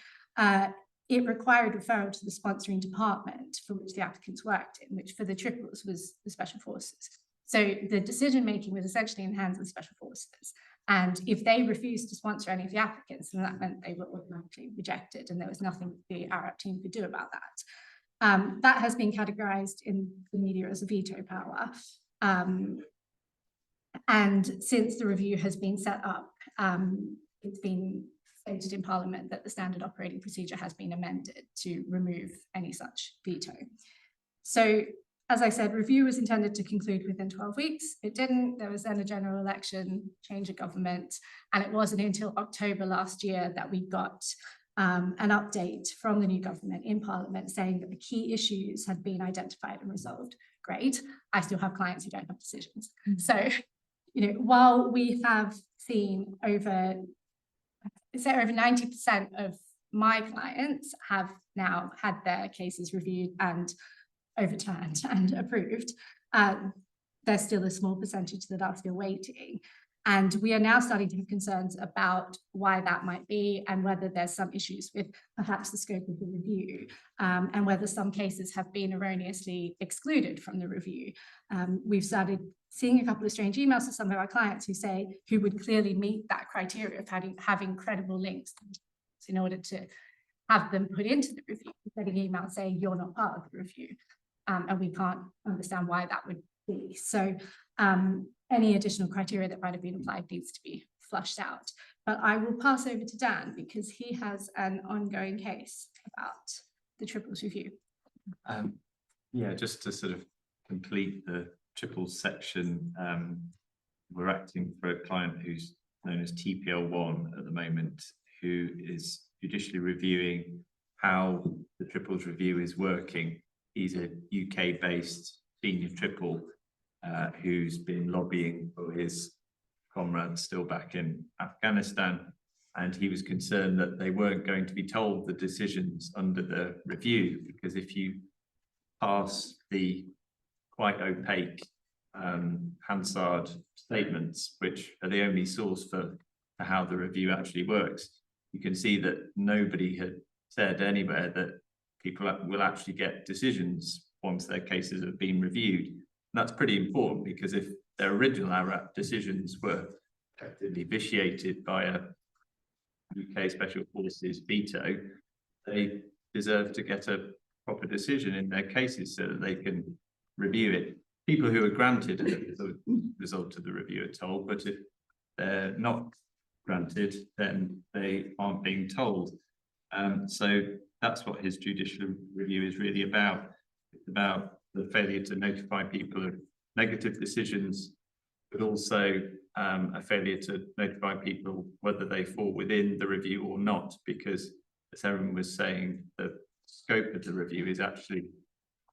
it required referral to the sponsoring department for which the applicants worked in, which for the triples was the Special Forces. So the decision making was essentially in the hands of the Special Forces. And if they refused to sponsor any of the applicants, then that meant they were automatically rejected, and there was nothing the ARAP team could do about that. That has been categorized in the media as a veto power. And since the review has been set up, it's been stated in Parliament that the standard operating procedure has been amended to remove any such veto. So, as I said, review was intended to conclude within 12 weeks. It didn't. There was then a general election, change of government, and it wasn't until October last year that we got an update from the new government in Parliament saying that the key issues had been identified and resolved. Great. I still have clients who don't have decisions. So, while we have seen over 90% of my clients have now had their cases reviewed and overturned and approved, there's still a small percentage that are still waiting. And we are now starting to have concerns about why that might be, and whether there's some issues with perhaps the scope of the review, and whether some cases have been erroneously excluded from the review. We've started seeing a couple of strange emails to some of our clients who would clearly meet that criteria of having credible links in order to have them put into the review, getting emails saying you're not part of the review. and we can't understand why that would be. So any additional criteria that might have been applied needs to be flushed out. But I will pass over to Dan because he has an ongoing case about the triples review. Yeah, just to sort of complete the triples section, we're acting for a client who's known as TPL1 at the moment, who is judicially reviewing how the triples review is working. He's a UK-based senior triple who's been lobbying for his comrades still back in Afghanistan, and he was concerned that they weren't going to be told the decisions under the review, because if you pass the quite opaque Hansard statements, which are the only source for how the review actually works, you can see that nobody had said anywhere that people will actually get decisions once their cases have been reviewed. And that's pretty important, because if their original ARAP decisions were effectively vitiated by a UK Special Forces veto, they deserve to get a proper decision in their cases so that they can review it. People who are granted as a result of the review are told, but if they're not granted, then they aren't being told. So that's what his judicial review is really about. It's about the failure to notify people of negative decisions, but also a failure to notify people whether they fall within the review or not, because as Erin was saying, the scope of the review is actually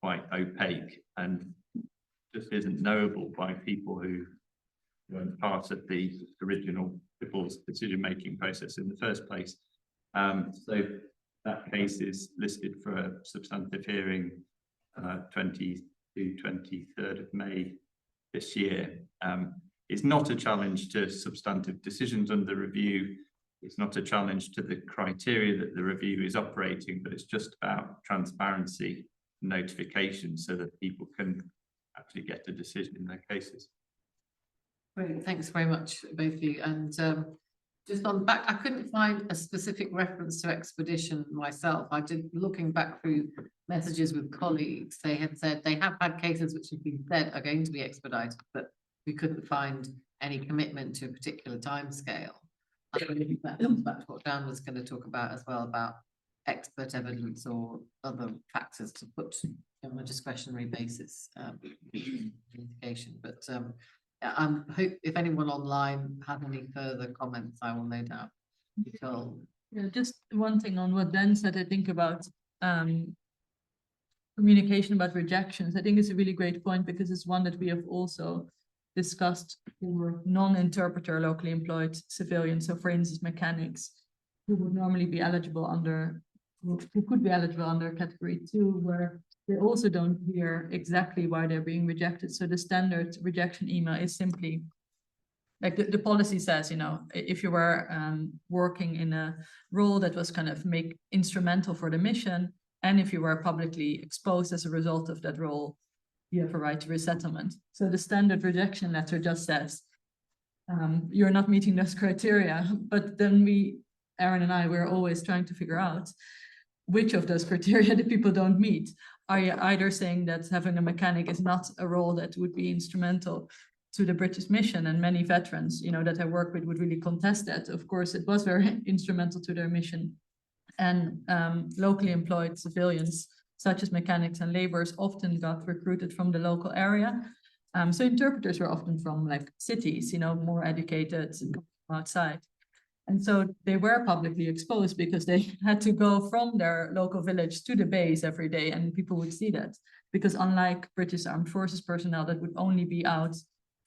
quite opaque and just isn't knowable by people who weren't part of the original triples decision-making process in the first place. So that case is listed for a substantive hearing 20 to 23rd of May this year. It's not a challenge to substantive decisions under review. It's not a challenge to the criteria that the review is operating, but it's just about transparency and notification so that people can actually get a decision in their cases. Brilliant, thanks very much, both of you. And just on back, I couldn't find a specific reference to expedition myself. I did, looking back through messages with colleagues, they had said they have had cases which have been said are going to be expedited, but we couldn't find any commitment to a particular timescale. I think that comes back to what Dan was going to talk about as well, about expert evidence or other factors to put on a discretionary basis litigation. But I hope if anyone online has any further comments, I will no doubt be told. Yeah, just one thing on what Dan said, I think about communication about rejections. I think it's a really great point, because it's one that we have also discussed for non-interpreter locally employed civilians. So for instance, mechanics who would normally be eligible under, who could be eligible under category 2, where they also don't hear exactly why they're being rejected. So the standard rejection email is simply like the policy says, you know, if you were working in a role that was kind of instrumental for the mission, and if you were publicly exposed as a result of that role, you have a right to resettlement. So the standard rejection letter just says, you're not meeting those criteria. But then Erin and I, we're always trying to figure out which of those criteria the people don't meet. Are you either saying that having a mechanic is not a role that would be instrumental to the British mission, and many veterans, you know, that I work with would really contest that. Of course, it was very instrumental to their mission. And locally employed civilians, such as mechanics and laborers, often got recruited from the local area. So interpreters were often from like cities, you know, more educated outside. And so they were publicly exposed because they had to go from their local village to the base every day, and people would see that. Because unlike British Armed Forces personnel that would only be out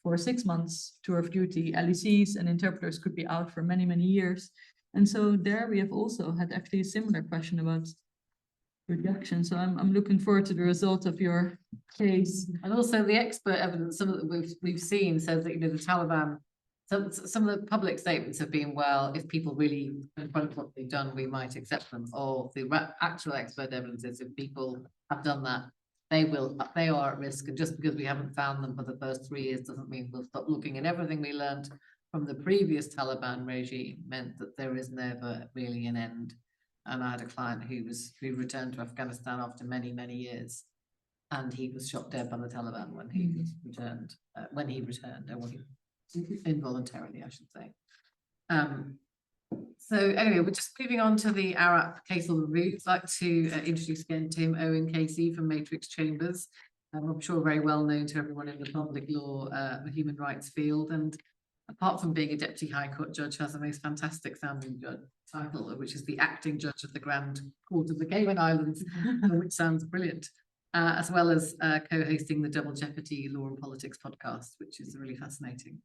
for 6 months tour of duty, LECs and interpreters could be out for many, many years. And so there we have also had actually a similar question about rejection. So I'm looking forward to the result of your case. And also the expert evidence, some of that we've seen says that, you know, the Taliban, some of the public statements have been, well, if people really confront what they've done, we might accept them. Or the actual expert evidence is if people have done that, they are at risk. And just because we haven't found them for the first 3 years doesn't mean we'll stop looking. And everything we learned from the previous Taliban regime meant that there is never really an end. And I had a client who returned to Afghanistan after many, many years. and he was shot dead by the Taliban when he was returned, involuntarily, I should say. So anyway, we're just moving on to the ARAP case law review. I'd like to introduce again Tim Owen Casey from Matrix Chambers. I'm sure very well known to everyone in the public law, the human rights field, and apart from being a deputy High Court judge, has the most fantastic sounding title, which is the acting judge of the Grand Court of the Cayman Islands, which sounds brilliant, as well as co-hosting the Double Jeopardy Law and Politics podcast, which is really fascinating.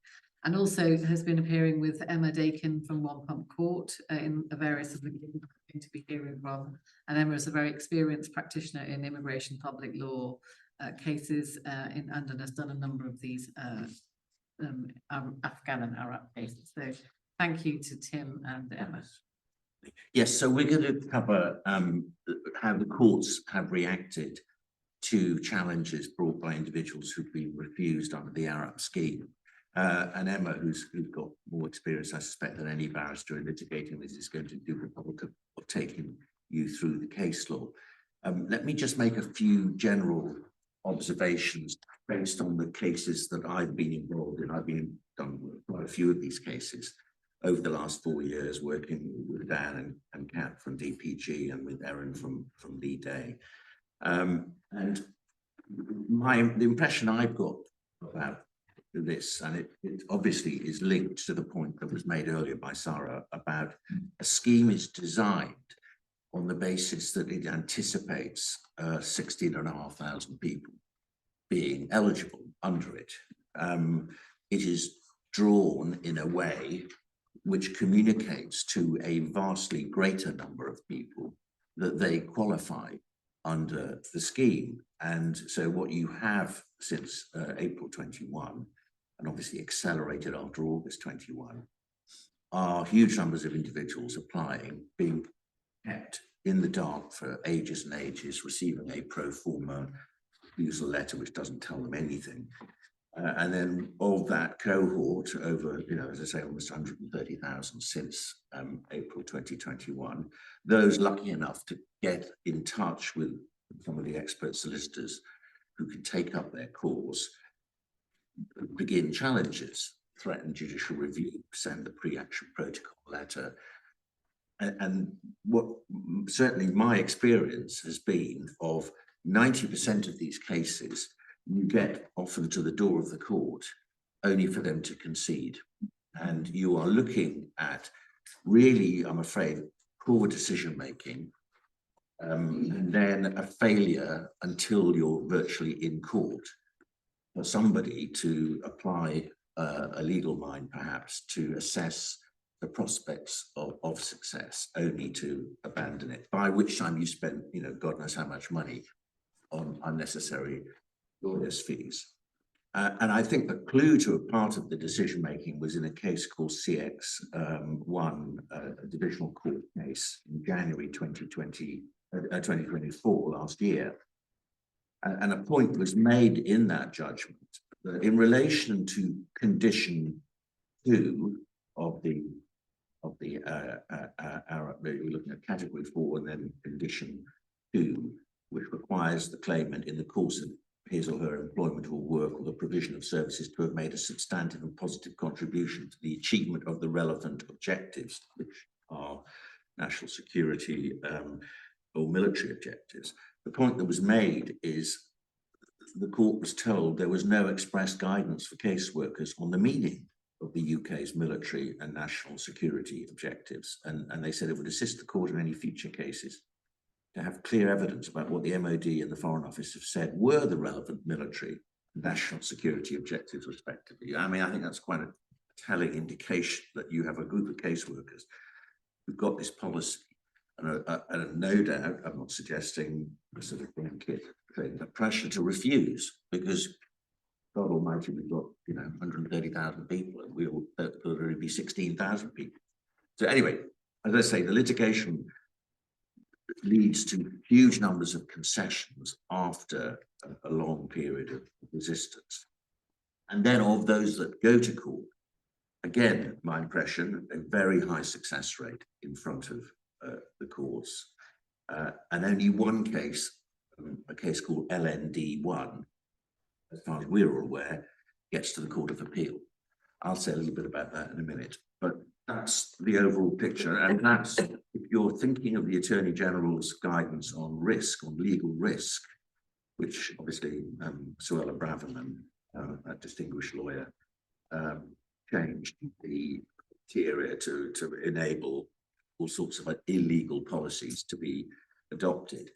And also has been appearing with Emma Daykin from One Pump Court in various of the cases we're going to be hearing from. And Emma is a very experienced practitioner in immigration public law cases and has done a number of these Afghan and ARAP cases. So thank you to Tim and Emma. Yes, so we're going to cover how the courts have reacted to challenges brought by individuals who've been refused under the ARAP scheme. And Emma, who's got more experience, I suspect, than any barrister in litigating this, is going to do the public of taking you through the case law. Let me just make a few general observations based on the cases that I've been involved in. I've done quite a few of these cases over the last 4 years, working with Dan and Kat from DPG and with Erin from Lee Day. And the impression I've got about this, and it obviously is linked to the point that was made earlier by Sara about a scheme is designed on the basis that it anticipates 16,500 people being eligible under it. It is drawn in a way which communicates to a vastly greater number of people that they qualify under the scheme. And so what you have since April 21, and obviously accelerated after August 21, are huge numbers of individuals applying, being kept in the dark for ages and ages, receiving a pro forma refusal letter which doesn't tell them anything. And then of that cohort, over, as I say, almost 130,000 since April 2021, those lucky enough to get in touch with some of the expert solicitors who can take up their cause, begin challenges, threaten judicial review, send the pre-action protocol letter. And what certainly my experience has been of 90% of these cases, you get often to the door of the court only for them to concede. And you are looking at really, I'm afraid, poor decision making, and then a failure until you're virtually in court for somebody to apply a legal mind, perhaps, to assess the prospects of success, only to abandon it, by which time you spend, God knows how much money on unnecessary lawyers' fees. And I think the clue to a part of the decision making was in a case called CX1, a divisional court case in January 2024, last year. And a point was made in that judgment that in relation to condition 2 of the ARAP, we're looking at category 4 and then condition 2, which requires the claimant in the course of his or her employment or work or the provision of services to have made a substantive and positive contribution to the achievement of the relevant objectives, which are national security or military objectives. The point that was made is the court was told there was no express guidance for caseworkers on the meaning of the UK's military and national security objectives. And they said it would assist the court in any future cases to have clear evidence about what the MOD and the Foreign Office have said were the relevant military and national security objectives, respectively. I mean, I think that's quite a telling indication that you have a group of caseworkers who've got this policy. And no doubt, I'm not suggesting a sort of blanket thing, but pressure to refuse, because God Almighty, we've got 130,000 people, and there'll only be 16,000 people. So anyway, as I say, the litigation leads to huge numbers of concessions after a long period of resistance. And then of those that go to court, again, my impression, a very high success rate in front of the courts. And only one case a case called LND1, as far as we're all aware, gets to the Court of Appeal. I'll say a little bit about that in a minute, but that's the overall picture. And that's, if you're thinking of the Attorney General's guidance on risk, on legal risk, which obviously Suella Braverman, a distinguished lawyer, changed the criteria to enable all sorts of illegal policies to be adopted.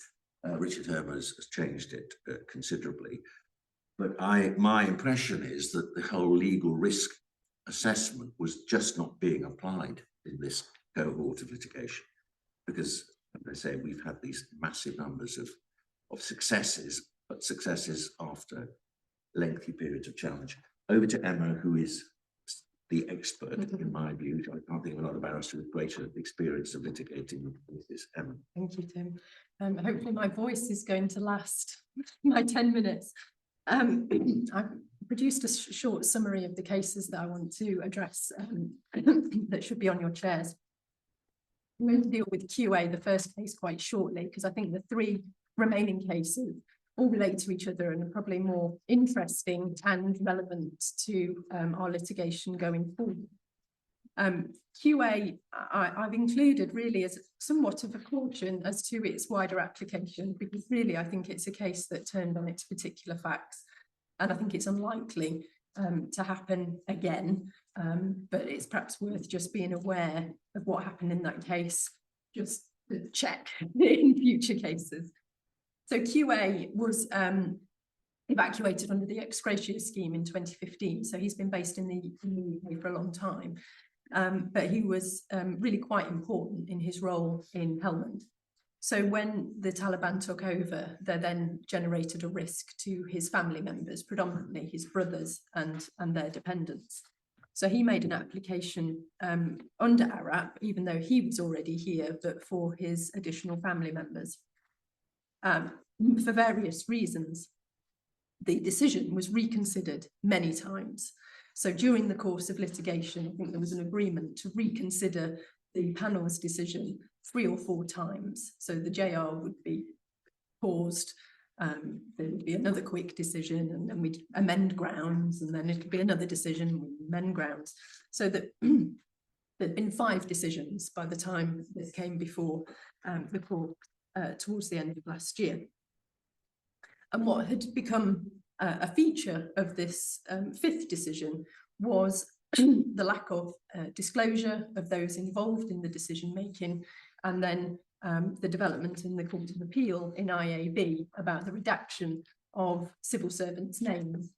Richard Herman has changed it considerably. But my impression is that the whole legal risk assessment was just not being applied in this cohort of litigation, because, as I say, we've had these massive numbers of successes, but successes after lengthy periods of challenge. Over to Emma, who is the expert, in my view. I can't think of another barrister with greater experience of litigating with this. Emma. Thank you, Tim. Hopefully my voice is going to last my 10 minutes. I've produced a short summary of the cases that I want to address that should be on your chairs. I'm going to deal with QA, the first case, quite shortly, because I think the 3 remaining cases all relate to each other and are probably more interesting and relevant to our litigation going forward. QA, I've included really as somewhat of a caution as to its wider application, because really I think it's a case that turned on its particular facts, and I think it's unlikely to happen again, but it's perhaps worth just being aware of what happened in that case, just to check in future cases. So QA was evacuated under the ex gratia scheme in 2015, so he's been based in the UK for a long time. But he was really quite important in his role in Helmand. So when the Taliban took over, they then generated a risk to his family members, predominantly his brothers and their dependents. So he made an application under ARAP, even though he was already here, but for his additional family members. For various reasons, the decision was reconsidered many times. So during the course of litigation, I think there was an agreement to reconsider the panel's decision 3 or 4 times. So the JR would be paused, there would be another quick decision, and then we'd amend grounds, and then it could be another decision, we'd amend grounds. So that there'd been 5 decisions by the time this came before the court towards the end of last year. And what had become a feature of this 5th decision was the lack of disclosure of those involved in the decision making, and then the development in the Court of Appeal in IAB about the redaction of civil servants' names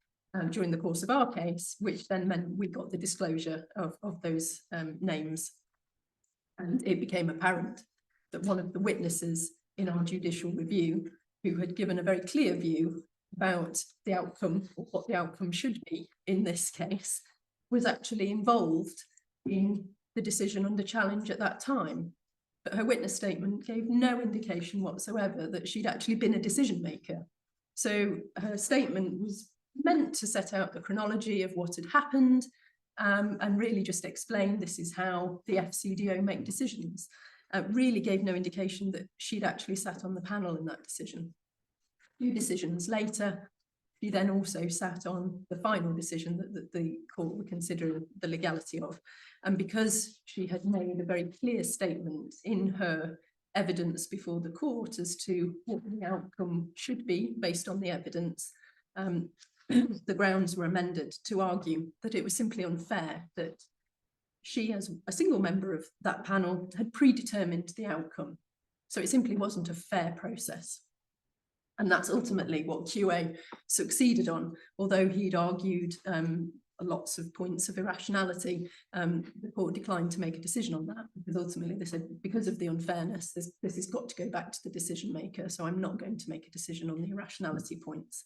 during the course of our case, which then meant we got the disclosure of those names. And it became apparent that one of the witnesses in our judicial review, who had given a very clear view about the outcome, or what the outcome should be in this case, was actually involved in the decision under challenge at that time. But her witness statement gave no indication whatsoever that she'd actually been a decision maker. So her statement was meant to set out the chronology of what had happened, and really just explain this is how the FCDO make decisions. Really gave no indication that she'd actually sat on the panel in that decision. 2 decisions later, she then also sat on the final decision that the court would consider the legality of. And because she had made a very clear statement in her evidence before the court as to what the outcome should be based on the evidence, the grounds were amended to argue that it was simply unfair that she, as a single member of that panel, had predetermined the outcome. So it simply wasn't a fair process. And that's ultimately what QA succeeded on, although he'd argued lots of points of irrationality. The court declined to make a decision on that, because ultimately they said, because of the unfairness, this has got to go back to the decision maker, so I'm not going to make a decision on the irrationality points.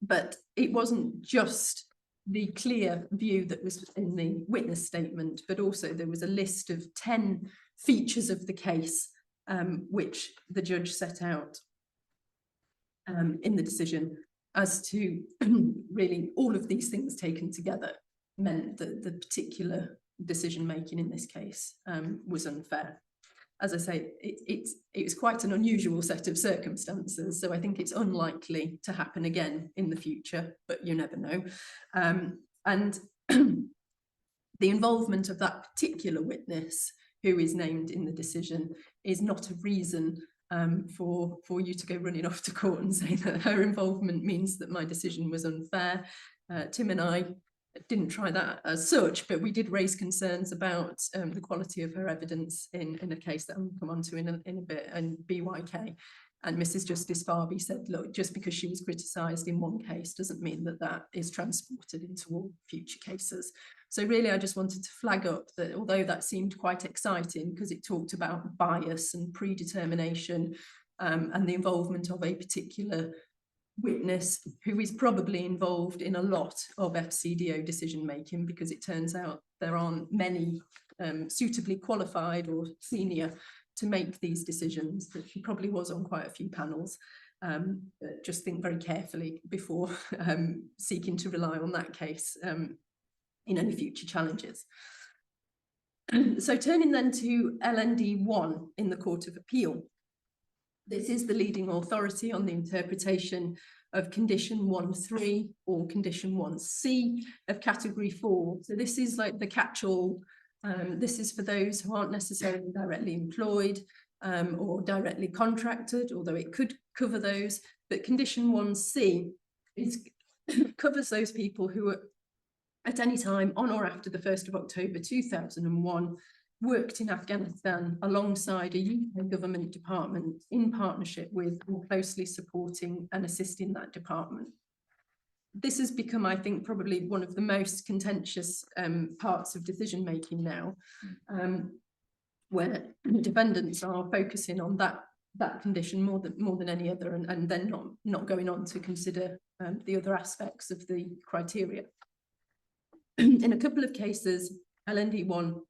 But it wasn't just the clear view that was in the witness statement, but also there was a list of 10 features of the case which the judge set out in the decision as to really all of these things taken together meant that the particular decision making in this case was unfair. as I say, it was quite an unusual set of circumstances. So I think it's unlikely to happen again in the future, but you never know. And the involvement of that particular witness who is named in the decision is not a reason for you to go running off to court and say that her involvement means that my decision was unfair. Tim and I didn't try that as such, but we did raise concerns about the quality of her evidence in a case that I'll come on to in a bit, and BYK. And Mrs. Justice Farby said, look, just because she was criticised in one case doesn't mean that that is transported into all future cases. So really, I just wanted to flag up that although that seemed quite exciting because it talked about bias and predetermination and the involvement of a particular witness who is probably involved in a lot of FCDO decision making, because it turns out there aren't many suitably qualified or senior to make these decisions, that she probably was on quite a few panels. Just think very carefully before seeking to rely on that case in any future challenges. So turning then to LND 1 in the Court of Appeal. This is the leading authority on the interpretation of condition 1.3 or condition 1C of category 4. So this is like the catch-all. This is for those who aren't necessarily directly employed or directly contracted, although it could cover those. But condition 1C covers those people who are at any time on or after the 1st of October 2001 worked in Afghanistan alongside a UK government department in partnership with or closely supporting and assisting that department. This has become, I think, probably one of the most contentious parts of decision making now, where defendants are focusing on that condition more than any other, and then not going on to consider the other aspects of the criteria. In a couple of cases, LND 1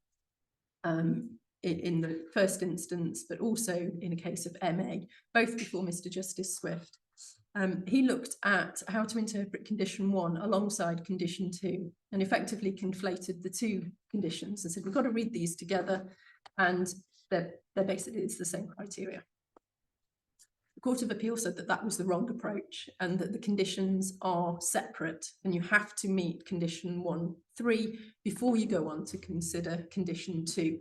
in the first instance, but also in a case of MA, both before Mr. Justice Swift. He looked at how to interpret condition 1 alongside condition 2 and effectively conflated the two conditions and said, we've got to read these together, and they're basically, it's the same criteria. The Court of Appeal said that that was the wrong approach and that the conditions are separate and you have to meet condition 1.3 before you go on to consider condition 2.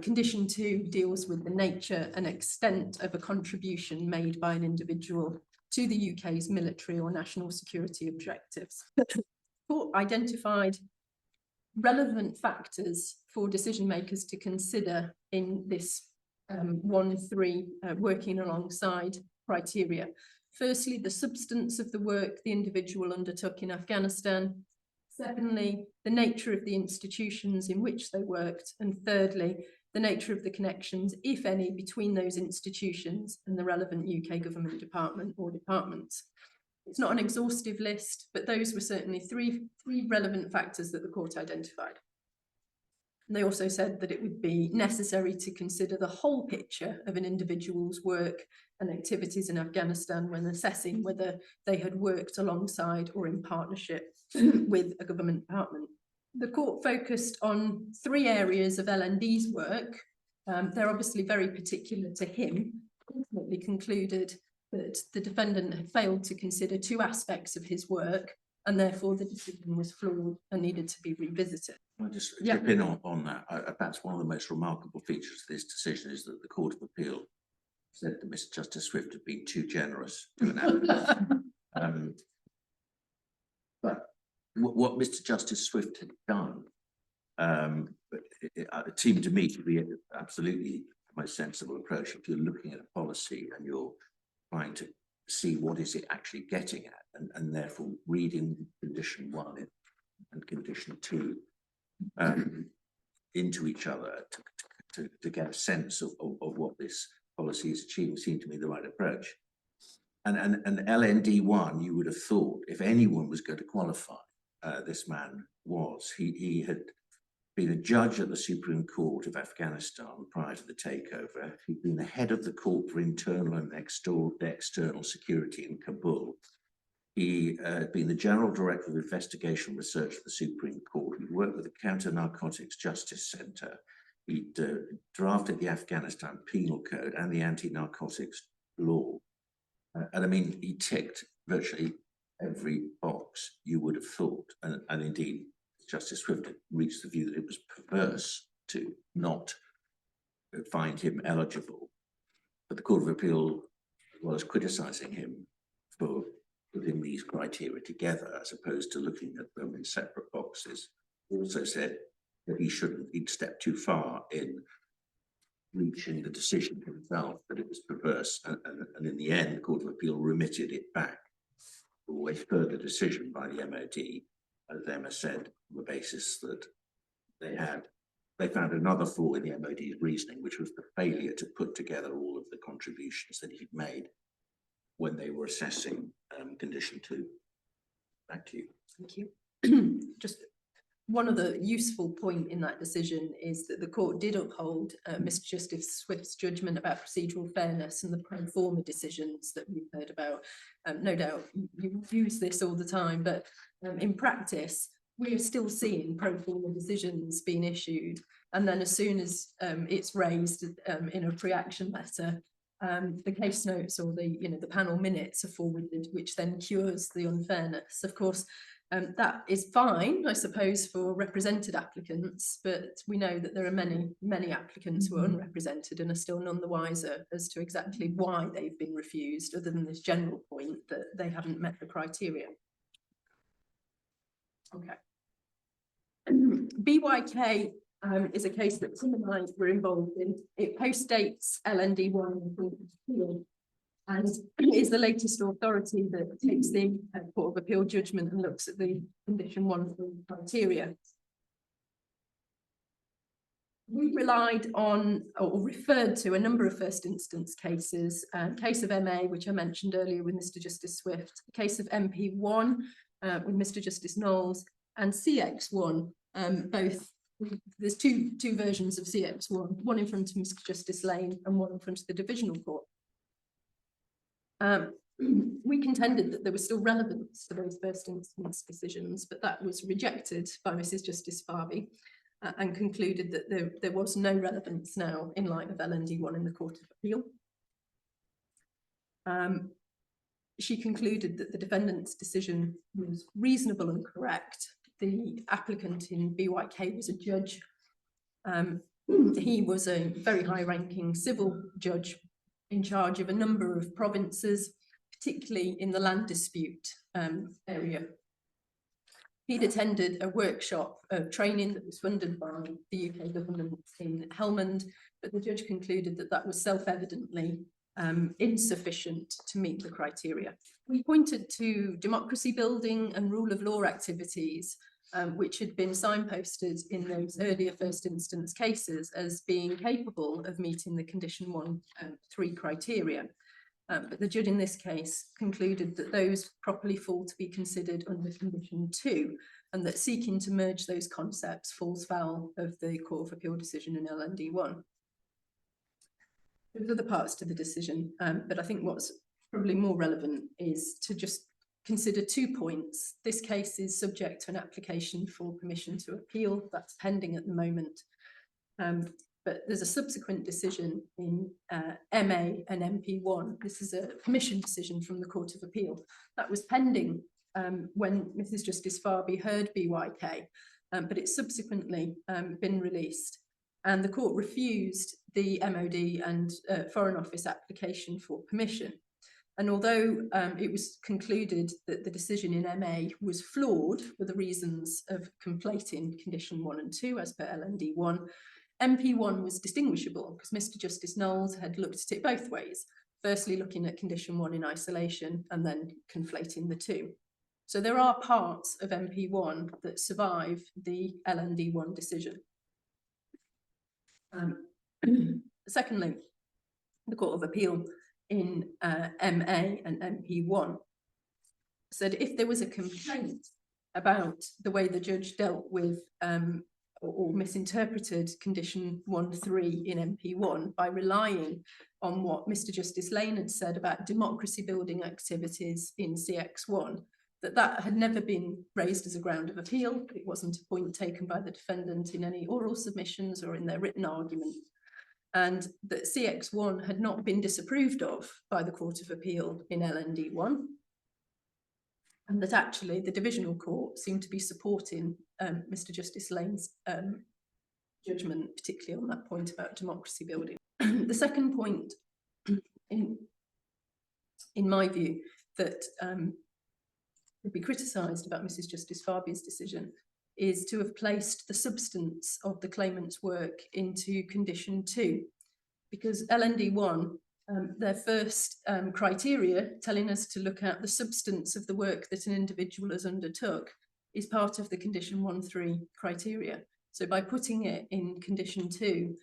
Condition 2 deals with the nature and extent of a contribution made by an individual to the UK's military or national security objectives. The court identified relevant factors for decision makers to consider in this 1.3 working alongside criteria. Firstly, the substance of the work the individual undertook in Afghanistan. Secondly, the nature of the institutions in which they worked. And thirdly, the nature of the connections, if any, between those institutions and the relevant UK government department or departments. It's not an exhaustive list, but those were certainly three relevant factors that the court identified. And they also said that it would be necessary to consider the whole picture of an individual's work and activities in Afghanistan when assessing whether they had worked alongside or in partnership with a government department. The court focused on 3 areas of LND's work. They're obviously very particular to him. Ultimately concluded that the defendant had failed to consider 2 aspects of his work, and therefore the decision was flawed and needed to be revisited. I'll just chip in on that. Perhaps one of the most remarkable features of this decision is that the Court of Appeal said that Mr. Justice Swift had been too generous to an applicant. But what Mr. Justice Swift had done, it seemed to me to be absolutely the most sensible approach. If you're looking at a policy and you're trying to see what is it actually getting at, and therefore reading condition 1 and condition 2 into each other to get a sense of what this policy is achieving, seemed to me the right approach. And LND 1, you would have thought, if anyone was going to qualify, this man was. He had been a judge at the Supreme Court of Afghanistan prior to the takeover. He'd been the head of the Court for Internal and External Security in Kabul. He had been the General Director of Investigation Research at the Supreme Court. He worked with the Counter Narcotics Justice Centre. He'd drafted the Afghanistan Penal Code and the anti-narcotics law. And I mean, he ticked virtually every box you would have thought. And indeed, Justice Swift reached the view that it was perverse to not find him eligible. But the Court of Appeal was criticising him for putting these criteria together as opposed to looking at them in separate boxes. Also said that he'd stepped too far in reaching the decision himself, that it was perverse. And in the end, the Court of Appeal remitted it back for a further decision by the MOD, as Emma said, on the basis that they found another flaw in the MOD's reasoning, which was the failure to put together all of the contributions that he'd made when they were assessing condition 2. Back to you. Thank you. Just one other useful point in that decision is that the court did uphold Mr. Justice Swift's judgment about procedural fairness and the pro forma decisions that we've heard about. No doubt you use this all the time, but in practice, we are still seeing pro forma decisions being issued. And then as soon as it's raised in a pre-action letter, the case notes or the panel minutes are forwarded, which then cures the unfairness. Of course, that is fine, I suppose, for represented applicants, but we know that there are many applicants who are unrepresented and are still none the wiser as to exactly why they've been refused, other than this general point that they haven't met the criteria. Okay. BYK is a case that Tim and I were involved in. It postdates LND1 and is the latest authority that takes the Court of Appeal judgment and looks at the condition 1 criteria. We relied on or referred to a number of first instance cases, case of MA, which I mentioned earlier with Mr. Justice Swift, the case of MP1 with Mr. Justice Knowles, and CX1, both. There's two versions of CX1, one in front of Mr. Justice Lane and one in front of the Divisional Court. We contended that there was still relevance to those first instance decisions, but that was rejected by Mrs. Justice Farby and concluded that there was no relevance now in light of LND1 in the Court of Appeal. She concluded that the defendant's decision was reasonable and correct. The applicant in BYK was a judge. He was a very high-ranking civil judge in charge of a number of provinces, particularly in the land dispute area. He'd attended a workshop of training that was funded by the UK government in Helmand, but the judge concluded that that was self-evidently insufficient to meet the criteria. We pointed to democracy building and rule of law activities, which had been signposted in those earlier first instance cases as being capable of meeting the condition 1 and 3 criteria. But the judge in this case concluded that those properly fall to be considered under condition 2, and that seeking to merge those concepts falls foul of the Court of Appeal decision in LND1. There's other parts to the decision, but I think what's probably more relevant is to just consider 2 points. This case is subject to an application for permission to appeal. That's pending at the moment. But there's a subsequent decision in MA and MP1. This is a permission decision from the Court of Appeal. That was pending when Mrs. Justice Farby heard BYK, but it's subsequently been released. And the court refused the MOD and Foreign Office application for permission. And although it was concluded that the decision in MA was flawed for the reasons of conflating condition 1 and 2 as per LND1, MP1 was distinguishable because Mr. Justice Knowles had looked at it both ways, firstly looking at condition 1 in isolation and then conflating the 2. So there are parts of MP1 that survive the LND1 decision. Secondly, the Court of Appeal in MA and MP1 said if there was a complaint about the way the judge dealt with or misinterpreted condition 1.3 in MP1 by relying on what Mr. Justice Lane had said about democracy building activities in CX1, that had never been raised as a ground of appeal. It wasn't a point taken by the defendant in any oral submissions or in their written argument. And that CX1 had not been disapproved of by the Court of Appeal in LND1. And that actually the Divisional Court seemed to be supporting Mr. Justice Lane's judgment, particularly on that point about democracy building. The second point, in my view, that would be criticised about Mrs. Justice Farby's decision is to have placed the substance of the claimant's work into condition 2, because LND1, their first criteria telling us to look at the substance of the work that an individual has undertook is part of the condition 1.3 criteria. So by putting it in condition 2,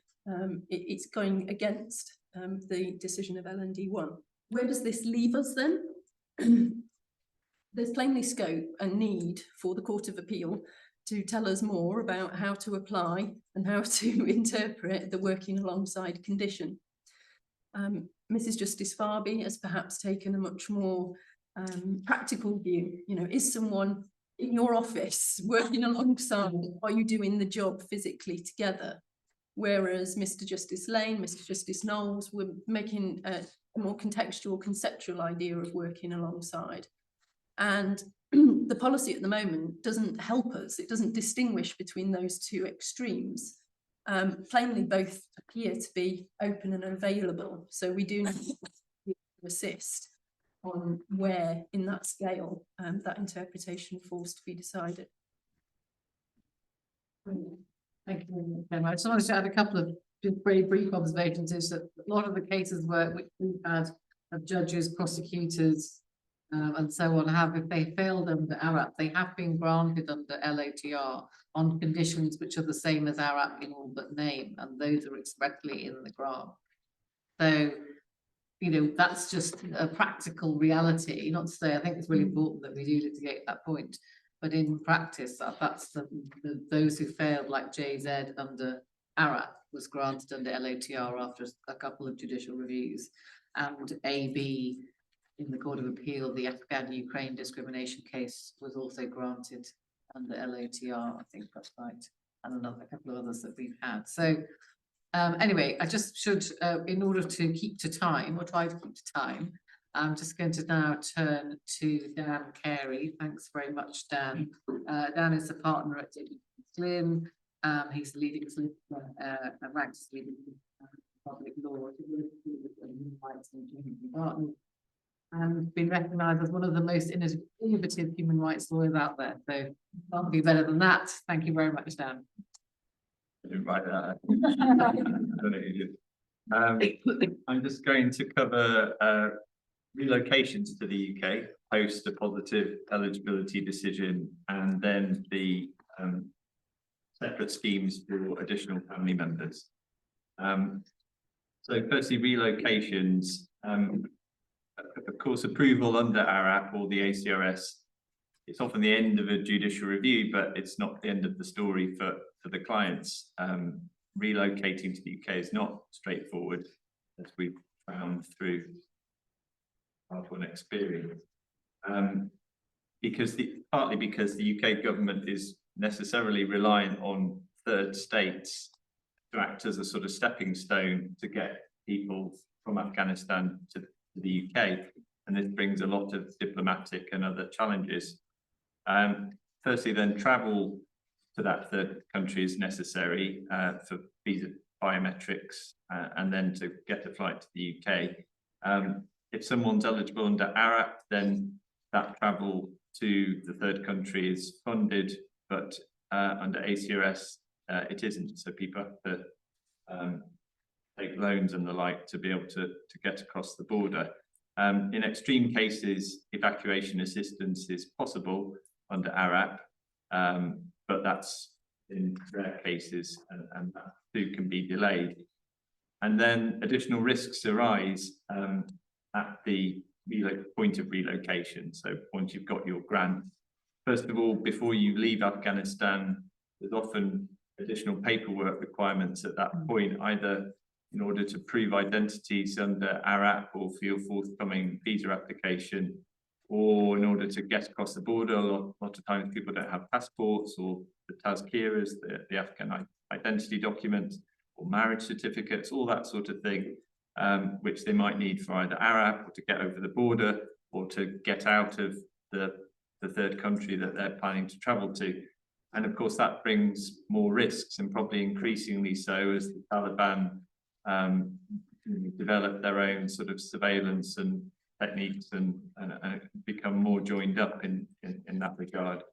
it's going against the decision of LND1. Where does this leave us then? There's plainly scope and need for the Court of Appeal to tell us more about how to apply and how to interpret the working alongside condition. Mrs. Justice Farby has perhaps taken a much more practical view. You know, is someone in your office working alongside? Are you doing the job physically together? Whereas Mr. Justice Lane, Mr. Justice Knowles were making a more contextual, conceptual idea of working alongside. And the policy at the moment doesn't help us. It doesn't distinguish between those two extremes. Plainly, both appear to be open and available. So we do need to assist on where in that scale that interpretation falls to be decided. Thank you very much. I just wanted to add a couple of very brief observations. Is that a lot of the cases which we've had of judges, prosecutors, and so on, if they failed under ARAP, they have been granted under LATR on conditions which are the same as ARAP in all but name, and those are expressly in the grant. So, you know, that's just a practical reality. Not to say I think it's really important that we do litigate that point, but in practice, that's those who failed, like JZ under ARAP, was granted under LATR after a couple of judicial reviews, and AB in the Court of Appeal, the Afghan Ukraine discrimination case was also granted under LATR, I think that's right, and a couple of others that we've had. So anyway, I just should, in order to keep to time, or try to keep to time, I'm just going to now turn to Dan Carey. Thanks very much, Dan. Dan is a partner at Daykin. He's leading ranked as leading public law, and been recognised as one of the most innovative human rights lawyers out there. So can't be better than that. Thank you very much, Dan. I didn't write that. I don't know who did. I'm just going to cover relocations to the UK post a positive eligibility decision, and then the separate schemes for additional family members. So firstly, relocations. Of course, approval under ARAP or the ACRS, it's often the end of a judicial review, but it's not the end of the story for the clients. Relocating to the UK is not straightforward, as we've found through our own experience. Partly because the UK government is necessarily reliant on third states to act as a sort of stepping stone to get people from Afghanistan to the UK, and this brings a lot of diplomatic and other challenges. Firstly, then travel to that third country is necessary for visa biometrics, and then to get a flight to the UK. If someone's eligible under ARAP, then that travel to the third country is funded, but under ACRS, it isn't. So people have to take loans and the like to be able to get across the border. In extreme cases, evacuation assistance is possible under ARAP, but that's in rare cases, and that too can be delayed. And then additional risks arise at the point of relocation. So once you've got your grant, first of all, before you leave Afghanistan, there's often additional paperwork requirements at that point, either in order to prove identities under ARAP or for your forthcoming visa application, or in order to get across the border, a lot of times people don't have passports or the tazkiras, the Afghan identity documents, or marriage certificates, all that sort of thing, which they might need for either ARAP or to get over the border or to get out of the third country that they're planning to travel to. And of course, that brings more risks, and probably increasingly so as the Taliban develop their own sort of surveillance and techniques and become more joined up in that regard.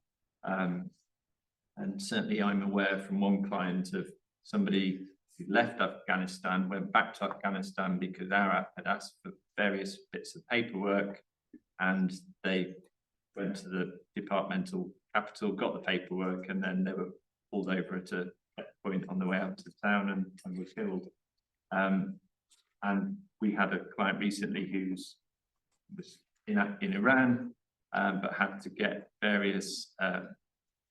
And certainly I'm aware from one client of somebody who left Afghanistan, went back to Afghanistan because ARAP had asked for various bits of paperwork, and they went to the departmental capital, got the paperwork, and then they were pulled over at a checkpoint on the way out of town and were killed. And we had a client recently who was in Iran, but had to get various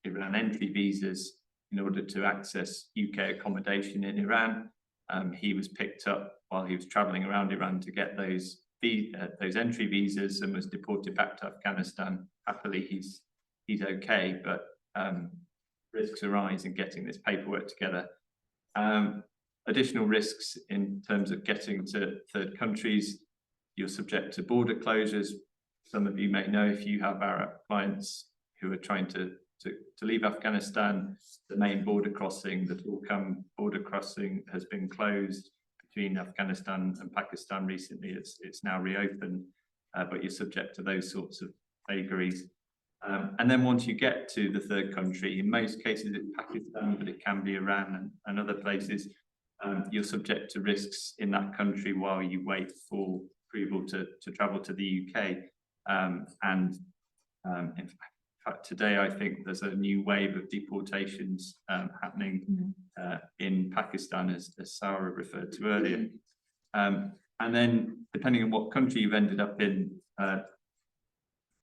Iran entry visas in order to access UK accommodation in Iran. He was picked up while he was traveling around Iran to get those entry visas and was deported back to Afghanistan. Happily, he's okay, but risks arise in getting this paperwork together. Additional risks in terms of getting to third countries. You're subject to border closures. Some of you may know, if you have ARAP clients who are trying to leave Afghanistan, the main border crossing, the Torkham border crossing, has been closed between Afghanistan and Pakistan recently. It's now reopened, but you're subject to those sorts of vagaries. And then once you get to the third country, in most cases it's Pakistan, but it can be Iran and other places, you're subject to risks in that country while you wait for approval to travel to the UK. In fact, today I think there's a new wave of deportations happening in Pakistan, as Sara referred to earlier. And then depending on what country you've ended up in,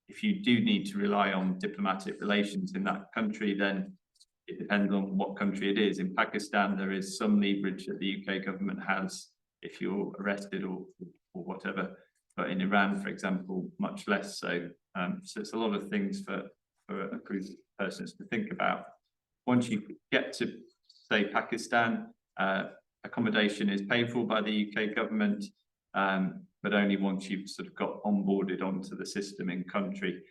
if you do need to rely on diplomatic relations in that country, then it depends on what country it is. In Pakistan, there is some leverage that the UK government has if you're arrested or whatever. But in Iran, for example, much less so. So it's a lot of things for approved persons to think about. Once you get to, say, Pakistan, accommodation is paid for by the UK government, but only once you've sort of got onboarded onto the system in country.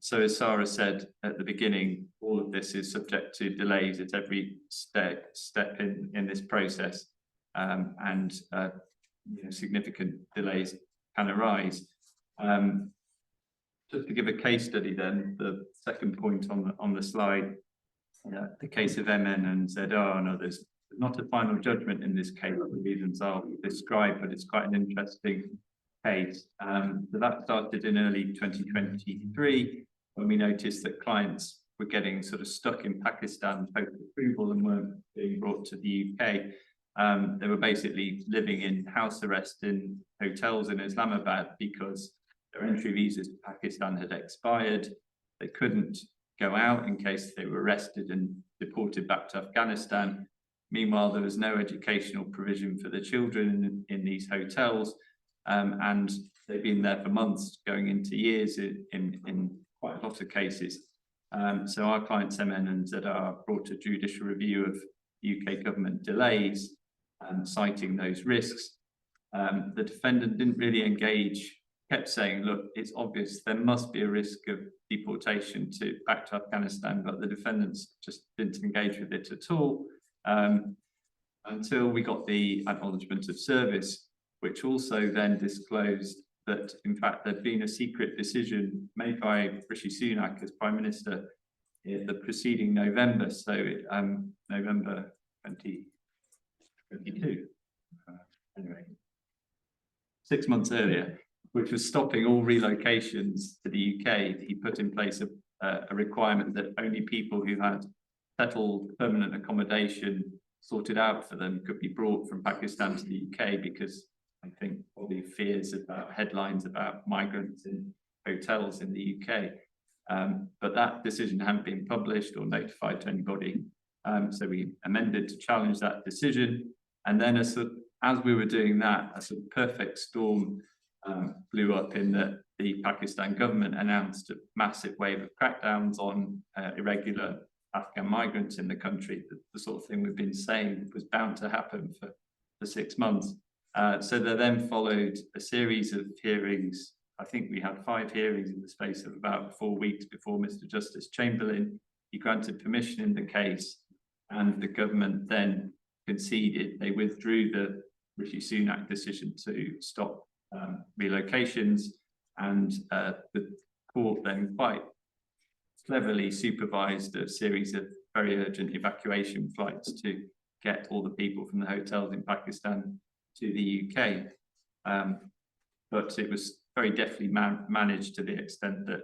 So as Sara said at the beginning, all of this is subject to delays at every step in this process, and significant delays can arise. Just to give a case study then, the second point on the slide, the case of MN and ZR and others. Not a final judgment in this case for the reasons I'll describe, but it's quite an interesting case. So that started in early 2023 when we noticed that clients were getting sort of stuck in Pakistan post-approval and weren't being brought to the UK. They were basically living in house arrest in hotels in Islamabad because their entry visas to Pakistan had expired. They couldn't go out in case they were arrested and deported back to Afghanistan. Meanwhile, there was no educational provision for the children in these hotels, and they've been there for months, going into years in quite a lot of cases. So our clients MN and ZR brought a judicial review of UK government delays, citing those risks. The defendant didn't really engage, kept saying, look, it's obvious there must be a risk of deportation back to Afghanistan, but the defendants just didn't engage with it at all. Until we got the acknowledgement of service, which also then disclosed that, in fact, there'd been a secret decision made by Rishi Sunak as Prime Minister in the preceding November, so November 2022, anyway, 6 months earlier, which was stopping all relocations to the UK. He put in place a requirement that only people who had settled permanent accommodation sorted out for them could be brought from Pakistan to the UK, because I think probably fears about headlines about migrants in hotels in the UK. But that decision hadn't been published or notified to anybody. So we amended to challenge that decision. And then as we were doing that, a sort of perfect storm blew up in that the Pakistan government announced a massive wave of crackdowns on irregular Afghan migrants in the country, the sort of thing we've been saying was bound to happen for 6 months. So there then followed a series of hearings. I think we had 5 hearings in the space of about 4 weeks before Mr. Justice Chamberlain. He granted permission in the case, and the government then conceded. They withdrew the Rishi Sunak decision to stop relocations, and the court then quite cleverly supervised a series of very urgent evacuation flights to get all the people from the hotels in Pakistan to the UK. But it was very deftly managed to the extent that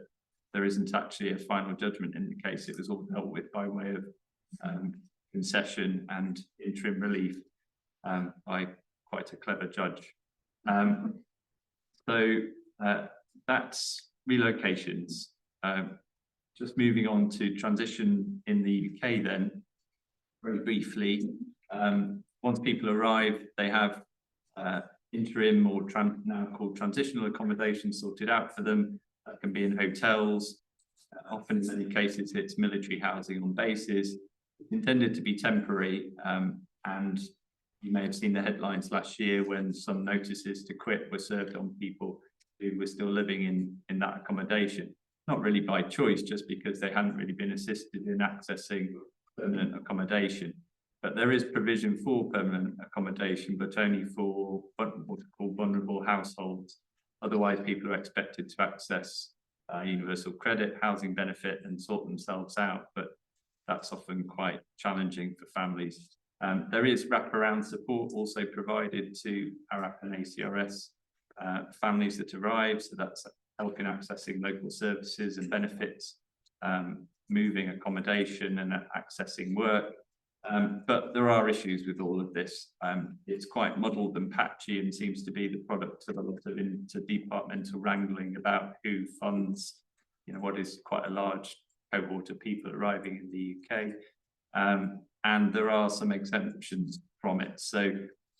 there isn't actually a final judgment in the case. It was all dealt with by way of concession and interim relief by quite a clever judge. So that's relocations. Just moving on to transition in the UK then, very briefly. Once people arrive, they have interim or now called transitional accommodation sorted out for them. That can be in hotels. Often in many cases, it's military housing on bases. It's intended to be temporary, and you may have seen the headlines last year when some notices to quit were served on people who were still living in that accommodation. Not really by choice, just because they hadn't really been assisted in accessing permanent accommodation. But there is provision for permanent accommodation, but only for what's called vulnerable households. Otherwise, people are expected to access universal credit, housing benefit, and sort themselves out. But that's often quite challenging for families. There is wraparound support also provided to ARAP and ACRS families that arrive. So that's helping accessing local services and benefits, moving accommodation and accessing work. But there are issues with all of this. It's quite muddled and patchy and seems to be the product of a lot of interdepartmental wrangling about who funds, what is quite a large cohort of people arriving in the UK. And there are some exemptions from it. So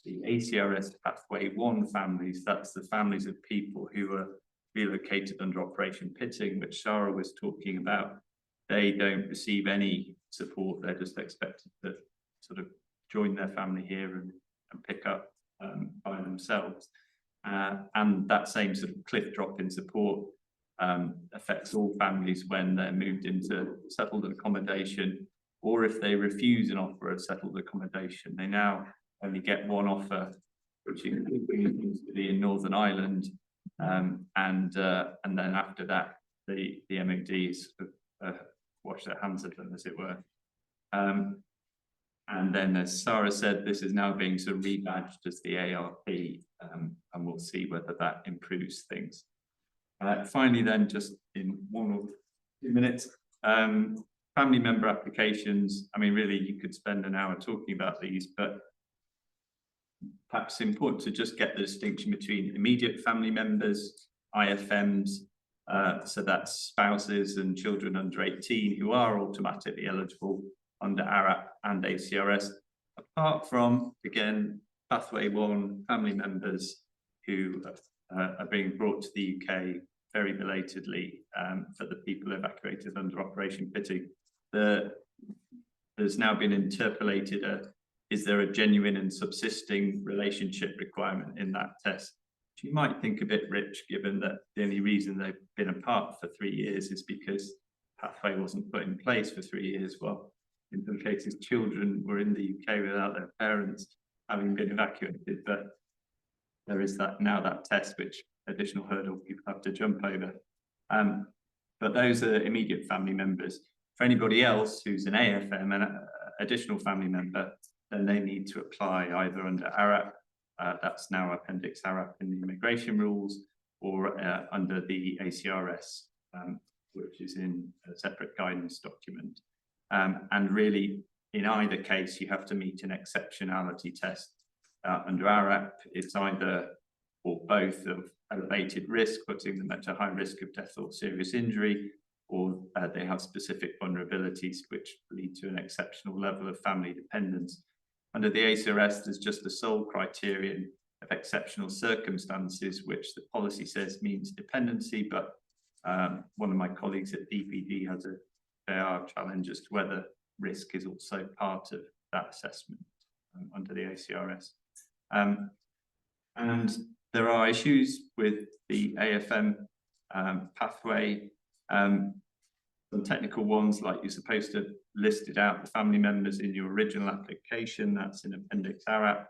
the ACRS Pathway 1 families, that's the families of people who are relocated under Operation Pitting, which Sara was talking about. They don't receive any support. They're just expected to sort of join their family here and pick up by themselves. And that same sort of cliff drop in support affects all families when they're moved into settled accommodation, or if they refuse an offer of settled accommodation. They now only get one offer, which seems to be in Northern Ireland, and then after that, the MOD sort of wash their hands of them, as it were. And then, as Sara said, this is now being sort of rebadged as the ARP, and we'll see whether that improves things. Finally, then, just in 1 or 2 minutes, family member applications. I mean, really, you could spend an hour talking about these, but perhaps important to just get the distinction between immediate family members, IFMs, so that's spouses and children under 18 who are automatically eligible under ARAP and ACRS, apart from, again, Pathway 1 family members who are being brought to the UK very belatedly for the people evacuated under Operation Pitting. There's now been interpolated is there a genuine and subsisting relationship requirement in that test? Which you might think a bit rich, given that the only reason they've been apart for 3 years is because Pathway wasn't put in place for 3 years. Well, in some cases, children were in the UK without their parents having been evacuated, but there is that test, which additional hurdle people have to jump over. But those are immediate family members. For anybody else who's an AFM, an additional family member, then they need to apply either under ARAP, that's now Appendix ARAP in the immigration rules, or under the ACRS, which is in a separate guidance document. And really, in either case, you have to meet an exceptionality test. Under ARAP, it's either or both of elevated risk, putting them at a high risk of death or serious injury, or they have specific vulnerabilities which lead to an exceptional level of family dependence. Under the ACRS, there's just the sole criterion of exceptional circumstances, which the policy says means dependency, but one of my colleagues at DPD has a challenge as to whether risk is also part of that assessment under the ACRS. And there are issues with the AFM pathway, some technical ones, like you're supposed to list it out the family members in your original application, that's in Appendix ARAP,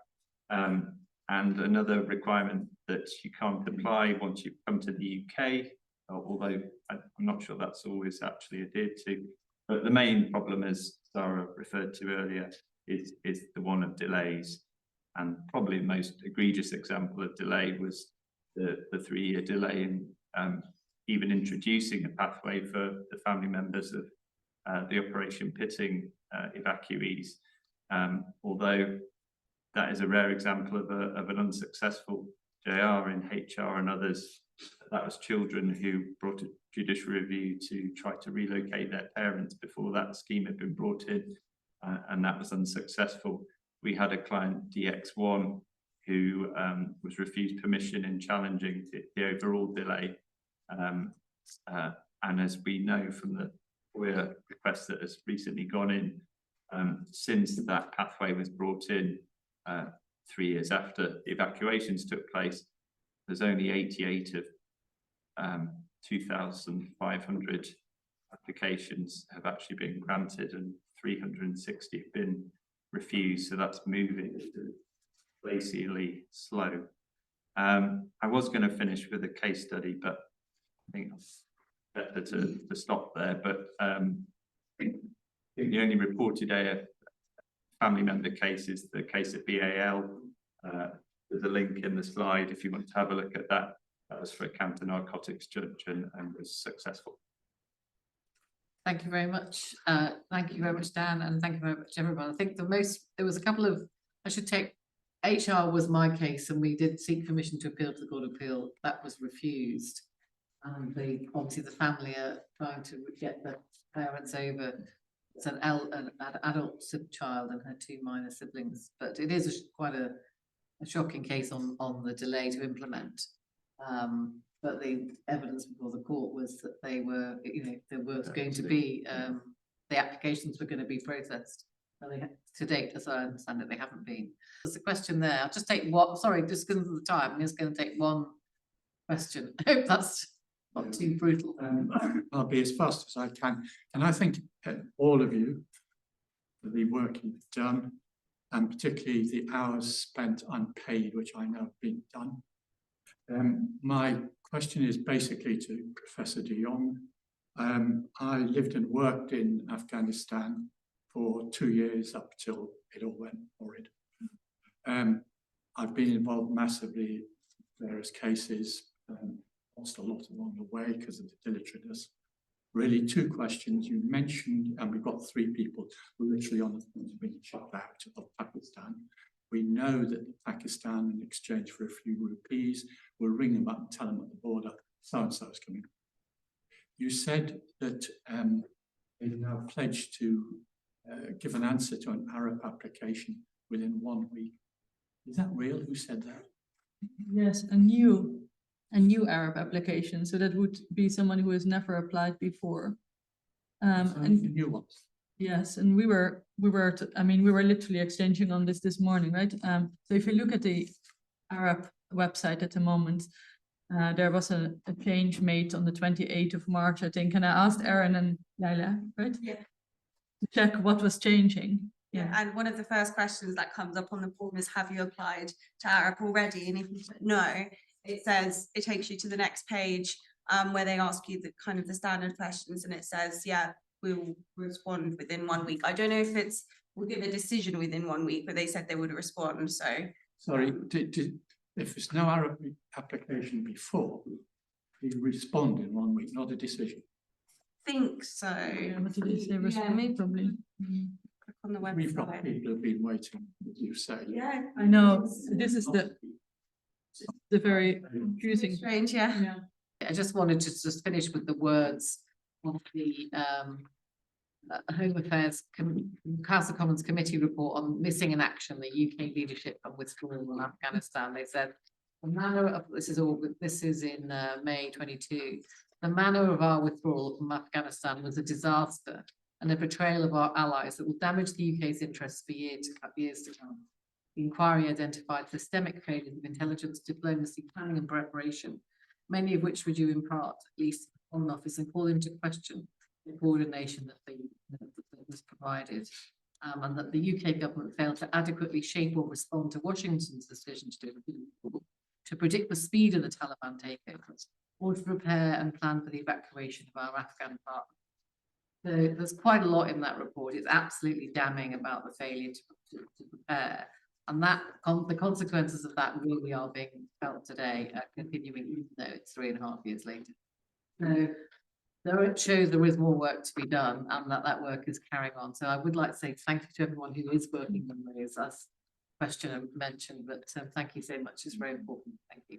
and another requirement that you can't apply once you come to the UK, although I'm not sure that's always actually adhered to. But the main problem, as Sara referred to earlier, is the one of delays. And probably the most egregious example of delay was the 3-year delay in even introducing a pathway for the family members of the Operation Pitting evacuees. Although that is a rare example of an unsuccessful JR in HR and others, that was children who brought a judicial review to try to relocate their parents before that scheme had been brought in, and that was unsuccessful. We had a client, DX1, who was refused permission in challenging the overall delay. And as we know from the FOIA request that has recently gone in, since that pathway was brought in 3 years after the evacuations took place, there's only 88 of 2,500 applications have actually been granted and 360 have been refused. So that's moving glacially slow. I was going to finish with a case study, but I think it's better to stop there. But I think the only reported family member case is the case at BAL. There's a link in the slide if you want to have a look at that. That was for a counter-narcotics judge and was successful. Thank you very much. Thank you very much, Dan, and thank you very much, everyone. I think there was a couple of, HR was my case, and we did seek permission to appeal to the Court of Appeal. That was refused. And obviously the family are trying to get the parents over. It's an adult child and her 2 minor siblings, but it is quite a shocking case on the delay to implement. But the evidence before the court was that they were, there was going to be, the applications were going to be processed. And they, to date, as I understand it, they haven't been. There's a question there. I'll just take one, sorry, just because of the time, I'm just going to take one question. I hope that's not too brutal. I'll be as fast as I can. And I think all of you, for the work you've done, and particularly the hours spent unpaid, which I know have been done. My question is basically to Professor de Jong. I lived and worked in Afghanistan for 2 years up till it all went horrid. I've been involved massively in various cases, lost a lot along the way because of the dilatoriness. Really 2 questions you mentioned, and we've got 3 people literally on the point of being shut out of Pakistan. We know that Pakistan, in exchange for a few rupees, will ring them up and tell them at the border, so-and-so is coming. You said that they've now pledged to give an answer to an ARAP application within 1 week. Is that real? Who said that? Yes, a new ARAP application. So that would be someone who has never applied before. And new ones. yes, and we were literally exchanging on this morning, right? So if you look at the ARAP website at the moment, there was a change made on the 28th of March, I think, and I asked Erin and Laila, right? Yeah. To check what was changing. Yeah, and one of the first questions that comes up on the form is, have you applied to ARAP already? And if you put no, it says, it takes you to the next page where they ask you the kind of the standard questions, and it says, yeah, we will respond within 1 week. I don't know if we'll give a decision within 1 week, but they said they would respond, so. Sorry, if there's no ARAP application before, you respond in 1 week, not a decision. Think so. Yeah, what did they say? Respond, probably. Click on the website. We've got people who've been waiting, as you say. Yeah. I know, this is the very confusing. Strange, yeah. Yeah. I just wanted to just finish with the words of the Home Affairs House of Commons Committee report on missing in action, the UK leadership and withdrawal from Afghanistan. They said the manner of this is in May 22. The manner of our withdrawal from Afghanistan was a disaster and a betrayal of our allies that will damage the UK's interests for years to come. The inquiry identified systemic failures of intelligence, diplomacy, planning and preparation, many of which were due in part, at least on Foreign Office, and called into question the coordination that was provided, and that the UK government failed to adequately shape or respond to Washington's decision to predict the speed of the Taliban takeovers, or to prepare and plan for the evacuation of our Afghan partners. So there's quite a lot in that report. It's absolutely damning about the failure to prepare, and that the consequences of that really are being felt today, continuing even though it's 3.5 years later. So there it shows there is more work to be done, and that work is carrying on. So I would like to say thank you to everyone who is working on those, as question mentioned, but thank you so much. It's very important. Thank you.